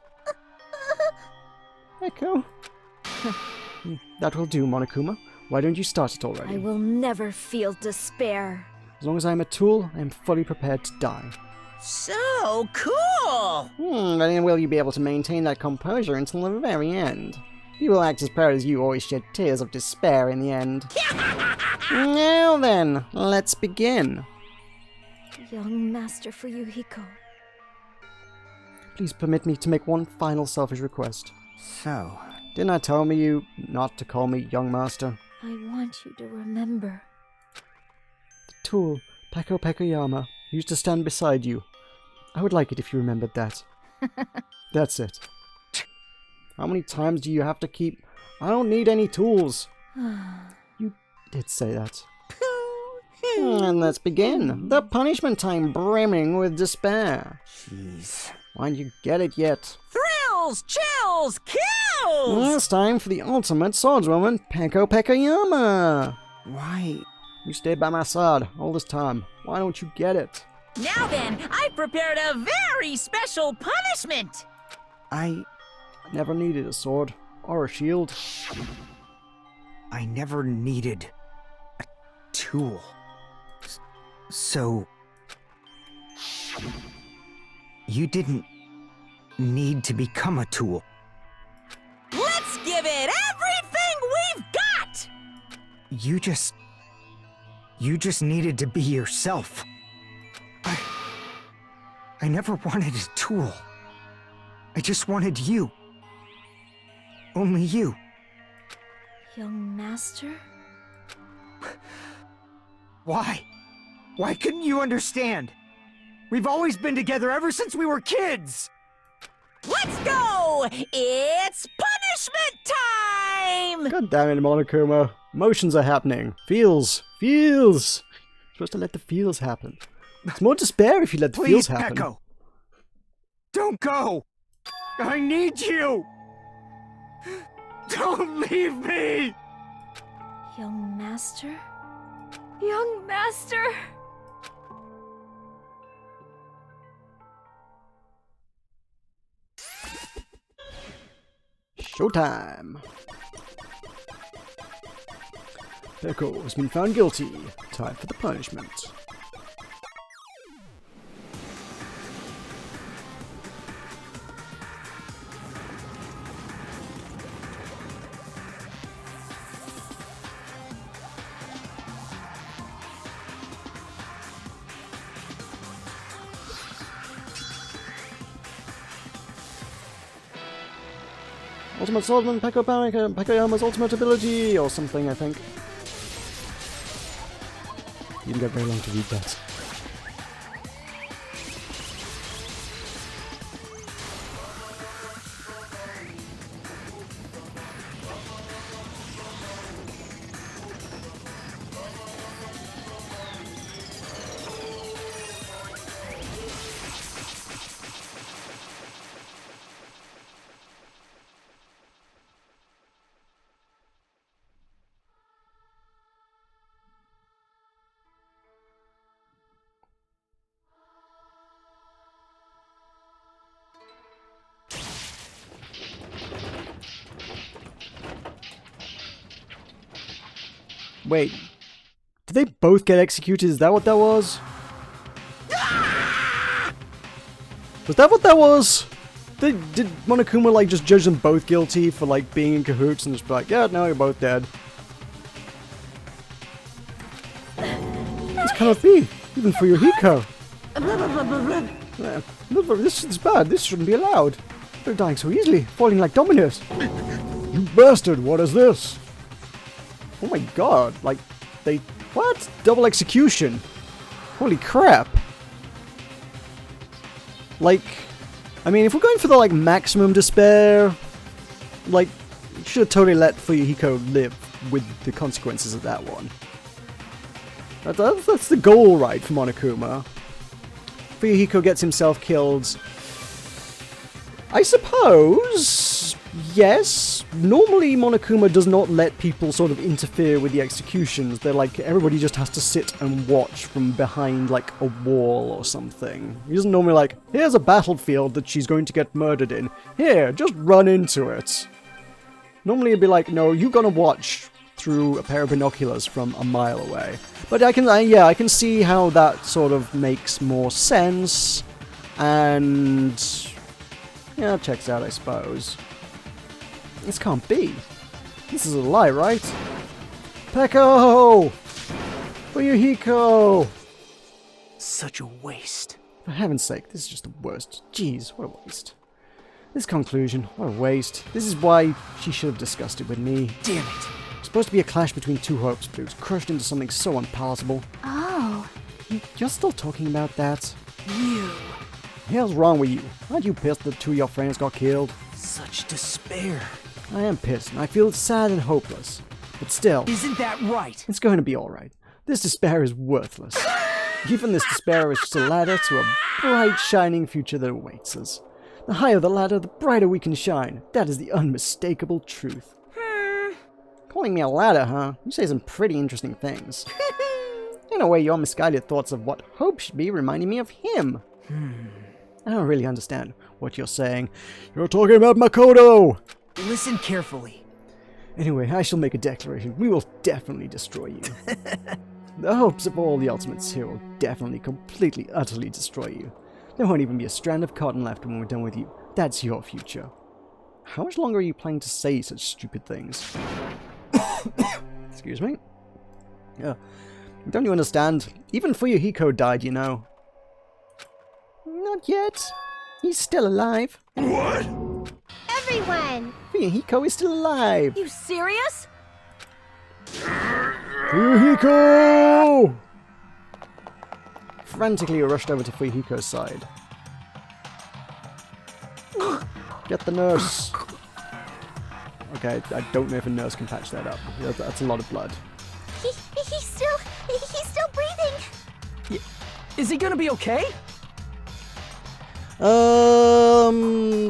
Echo. That will do, Monokuma. Why don't you start it already? I will never feel despair. As long as I am a tool, I am fully prepared to die. So cool! Then will you be able to maintain that composure until the very end? You will act as proud as you always shed tears of despair in the end. Now then, let's begin. Young Master Fuyuhiko. Please permit me to make one final selfish request. So? Didn't I tell you not to call me young master? I want you to remember. The tool, Peko Pekoyama, used to stand beside you. I would like it if you remembered that. That's it. How many times do you have to keep... I don't need any tools. You did say that. And let's begin. The punishment time brimming with despair. Jeez. Why didn't you get it yet? Thrills, chills, kills! It's time for the ultimate swordswoman, Peko Pekayama. Why? You stayed by my side all this time. Why don't you get it? Now then, I prepared a very special punishment! I never needed a sword or a shield. I never needed a tool. So... you didn't need to become a tool. Let's give it everything we've got! You just needed to be yourself. I never wanted a tool. I just wanted you. Only you. Young master? Why? Why couldn't you understand? We've always been together ever since we were kids! Let's go! It's punishment time! God damn it, Monokuma. Emotions are happening. Feels. You're supposed to let the feels happen. It's more despair if you let the feels happen. Please, Peko! Don't go! I need you! Don't leave me! Young master? Young master! Showtime! Peko has been found guilty. Time for the punishment. Ultimate Swordsman, Pekayama's ultimate ability, or something, I think. You didn't get very long to read that. Wait, did they both get executed? Is that what that was? Was that what that was? Did Monokuma like just judge them both guilty for like being in cahoots and just be like, yeah, no, you're both dead? This cannot be, even for your Hiko. This is bad, this shouldn't be allowed. They're dying so easily, falling like dominoes. You bastard, what is this? Oh my god, like, they... What? Double execution? Holy crap. Like, I mean, if we're going for the, like, maximum despair, like, you should have totally let Fuyuhiko live with the consequences of that one. That's the goal, right, for Monokuma. Fuyuhiko gets himself killed. I suppose... Yes, normally Monokuma does not let people sort of interfere with the executions. They're like, everybody just has to sit and watch from behind like a wall or something. He doesn't normally like, here's a battlefield that she's going to get murdered in. Here, just run into it. Normally it'd be like, no, you're gonna watch through a pair of binoculars from a mile away. But I can see how that sort of makes more sense. And yeah, checks out, I suppose. This can't be. This is a lie, right? Peko! Fuyuhiko! Such a waste. For heaven's sake, this is just the worst. Jeez, what a waste. This conclusion, what a waste. This is why she should have discussed it with me. Damn it. It was supposed to be a clash between two hopes, but it was crushed into something so unpalatable. Oh. You're still talking about that? You. The hell's wrong with you? Aren't you pissed that 2 of your friends got killed? Such despair. I am pissed, and I feel sad and hopeless. But still, Isn't that right? it's going to be alright. This despair is worthless. Even this despair is just a ladder to a bright, shining future that awaits us. The higher the ladder, the brighter we can shine. That is the unmistakable truth. Calling me a ladder, huh? You say some pretty interesting things. In a way, your misguided thoughts of what hope should be reminding me of him. I don't really understand what you're saying. You're talking about Makoto! Listen carefully. Anyway, I shall make a declaration. We will definitely destroy you. The hopes of all the Ultimates here will definitely, completely, utterly destroy you. There won't even be a strand of cotton left when we're done with you. That's your future. How much longer are you planning to say such stupid things? Excuse me? Don't you understand? Even Fuyuhiko died, you know. Not yet. He's still alive. What? Everyone! Fuyuhiko is still alive. You serious? Fuyuhiko! Frantically, you rushed over to Fuyuhiko's side. Get the nurse. Okay, I don't know if a nurse can patch that up. That's a lot of blood. He's still breathing. Is he gonna be okay?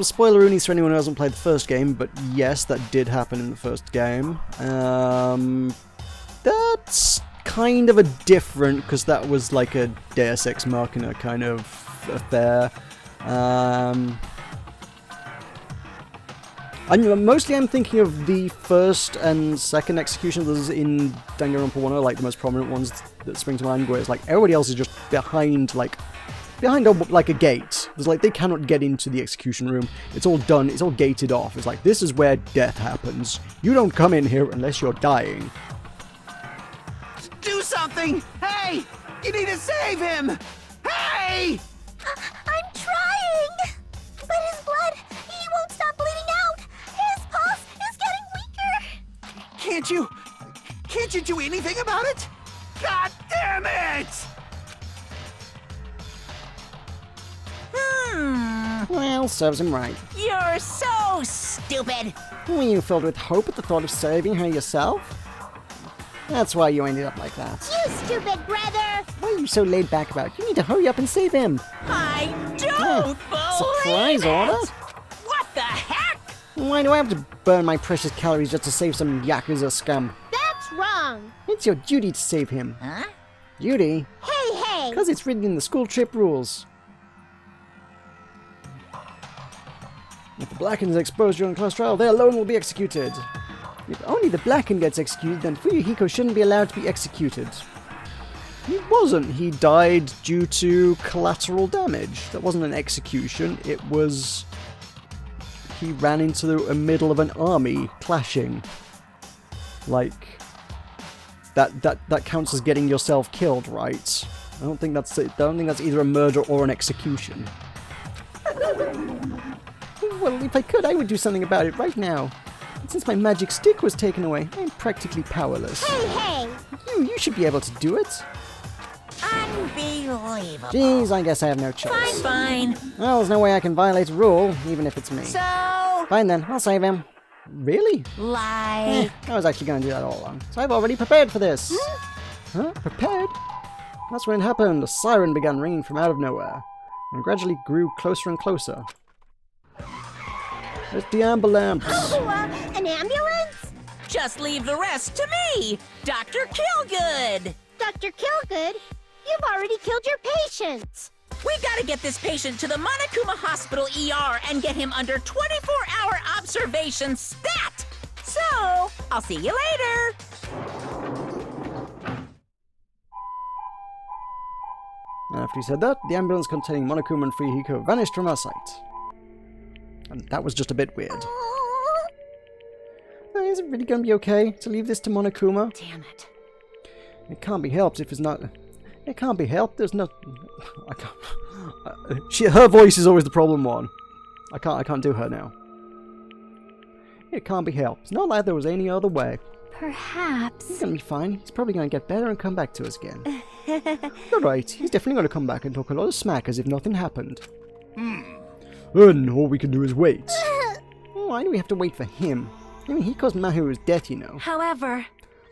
Spoiler-oonies for anyone who hasn't played the first game, but yes, that did happen in the first game. That's kind of a different, because that was like a Deus Ex Machina kind of affair. Mostly I'm thinking of the first and second executions in Danganronpa 1 are like the most prominent ones that spring to mind, where it's like everybody else is just behind a gate. There's like, they cannot get into the execution room. It's all done, it's all gated off. It's like, this is where death happens. You don't come in here unless you're dying. Do something! Hey! You need to save him! Hey! I'm trying! But his blood, he won't stop bleeding out! His pulse is getting weaker! Can't you do anything about it? God damn it! Well, serves him right. You're so stupid. Were you filled with hope at the thought of saving her yourself? That's why you ended up like that. You stupid brother! Why are you so laid back about it? You need to hurry up and save him. I don't believe Surprise order? it. What the heck? Why do I have to burn my precious calories just to save some Yakuza scum? That's wrong! It's your duty to save him. Huh? Duty? Hey! Because it's written in the school trip rules. If the Blackened is exposed during class trial, they alone will be executed. If only the Blackened gets executed, then Fuyuhiko shouldn't be allowed to be executed. He wasn't. He died due to collateral damage. That wasn't an execution. It was... he ran into the middle of an army clashing. Like... That counts as getting yourself killed, right? I don't think that's either a murder or an execution. Well, if I could, I would do something about it right now. But since my magic stick was taken away, I'm practically powerless. Hey! You should be able to do it. Unbelievable. Jeez, I guess I have no choice. Fine. Well, there's no way I can violate a rule, even if it's me. So, Fine then, I'll save him. Really? like... I was actually going to do that all along. So I've already prepared for this. Huh? Prepared? That's when it happened. A siren began ringing from out of nowhere, and gradually grew closer and closer. It's the ambulance. Oh, an ambulance? Just leave the rest to me, Dr. Killgood. Dr. Killgood, you've already killed your patients. We gotta get this patient to the Monokuma Hospital ER and get him under 24-hour observation stat. So, I'll see you later. After he said that, the ambulance containing Monokuma and Fuyuhiko vanished from our sight. And that was just a bit weird. Is it really going to be okay to leave this to Monokuma? Damn it. It can't be helped if it's not... It can't be helped. There's no... I can't... her voice is always the problem one. I can't do her now. It can't be helped. It's not like there was any other way. Perhaps. He's going to be fine. He's probably going to get better and come back to us again. You're right. He's definitely going to come back and talk a lot of smack as if nothing happened. And all we can do is wait. Why do we have to wait for him? I mean, he caused Mahiru's death, you know. However...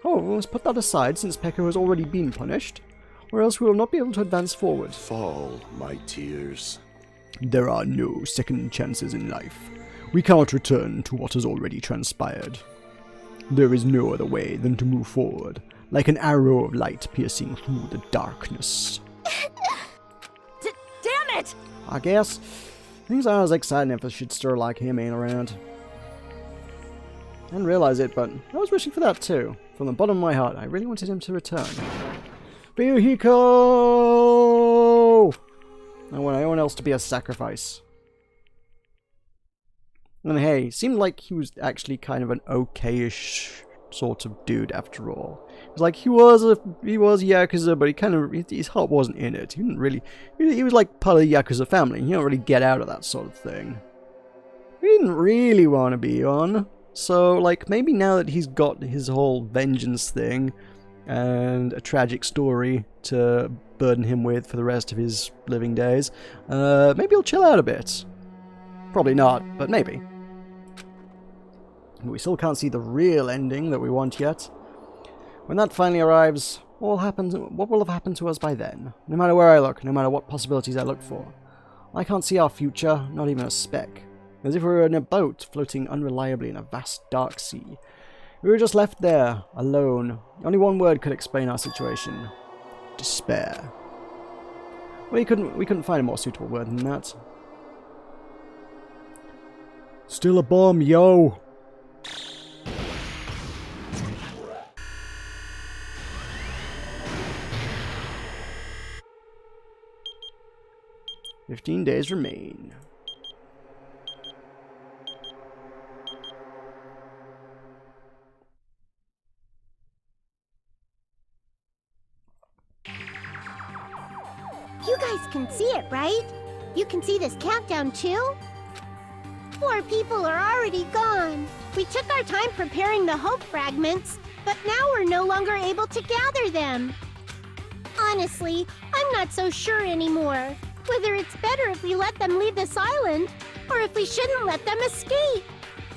Oh, we must put that aside since Peko has already been punished, or else we will not be able to advance forward. Fall, my tears. There are no second chances in life. We cannot return to what has already transpired. There is no other way than to move forward, like an arrow of light piercing through the darkness. Damn it! I guess things aren't as exciting if a shitster like him ain't around. I didn't realize it, but I was wishing for that too. From the bottom of my heart, I really wanted him to return. Fuyuhiko! I want anyone else to be a sacrifice. And hey, seemed like he was actually kind of an okay-ish sort of dude after all. It was like he was Yakuza, but he kind of, his heart wasn't in it. He didn't really, he was like part of the Yakuza family. You don't really get out of that sort of thing. He didn't really want to be on. So, like, maybe now that he's got his whole vengeance thing and a tragic story to burden him with for the rest of his living days, maybe he'll chill out a bit. Probably not, but maybe. We still can't see the real ending that we want yet. When that finally arrives, what will have happened to us by then? No matter where I look, no matter what possibilities I look for. I can't see our future, not even a speck. As if we were in a boat floating unreliably in a vast dark sea. We were just left there, alone. Only one word could explain our situation. Despair. We couldn't find a more suitable word than that. Still a bomb, yo! "15 days remain." You guys can see it, right? You can see this countdown too? 4 people are already gone. We took our time preparing the hope fragments, but now we're no longer able to gather them. Honestly, I'm not so sure anymore. Whether it's better if we let them leave this island, or if we shouldn't let them escape.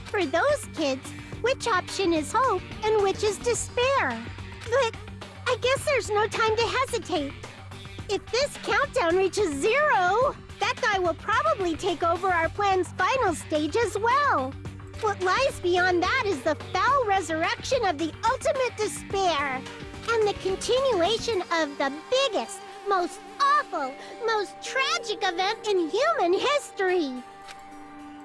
For those kids, which option is hope and which is despair? But I guess there's no time to hesitate. If this countdown reaches 0, that guy will probably take over our plan's final stage as well. What lies beyond that is the foul resurrection of the ultimate despair, and the continuation of the biggest, most awful, most tragic event in human history.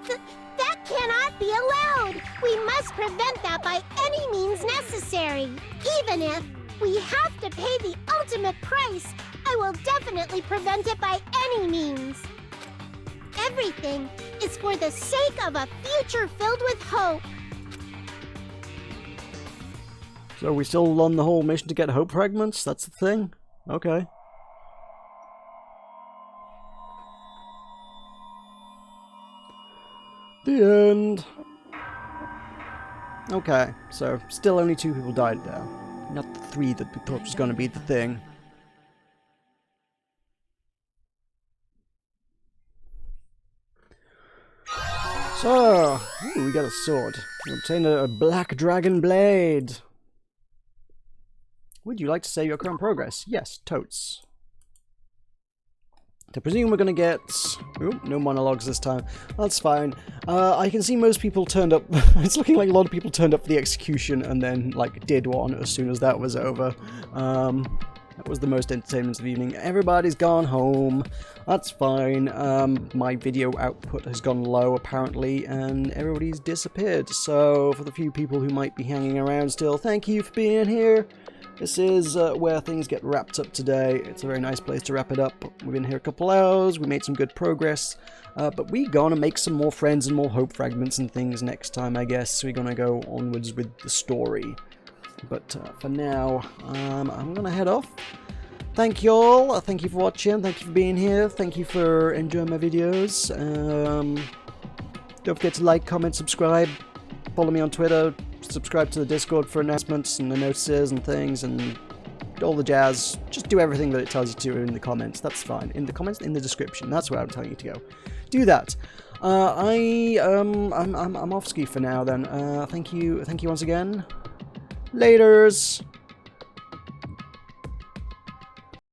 That cannot be allowed. We must prevent that by any means necessary. Even if we have to pay the ultimate price, I will definitely prevent it by any means. Everything is for the sake of a future filled with hope. So we still on the whole mission to get hope fragments? That's the thing? Okay. The end. Okay, so still only 2 people died there. Not the 3 that we thought was going to be the thing. So, ooh, we got a sword. We obtained a black dragon blade. Would you like to save your current progress? Yes, totes. I presume we're gonna get... Ooh, no monologues this time. That's fine. I can see most people turned up... It's looking like a lot of people turned up for the execution and then, like, did one as soon as that was over. That was the most entertainment of the evening. Everybody's gone home. That's fine. My video output has gone low, apparently, and everybody's disappeared. So, for the few people who might be hanging around still, thank you for being here. This is where things get wrapped up today. It's a very nice place to wrap it up. We've been here a couple hours, we made some good progress, but we're gonna make some more friends and more hope fragments and things next time, I guess. We're gonna go onwards with the story. But for now, I'm gonna head off. Thank you all, thank you for watching, thank you for being here, thank you for enjoying my videos. Don't forget to like, comment, subscribe, follow me on Twitter, subscribe to the Discord for announcements and the notices and things, and all the jazz. Just do everything that it tells you to in the comments. That's fine. In the comments, in the description. That's where I'm telling you to go. Do that. I'm off ski for now then. Thank you once again. Laters.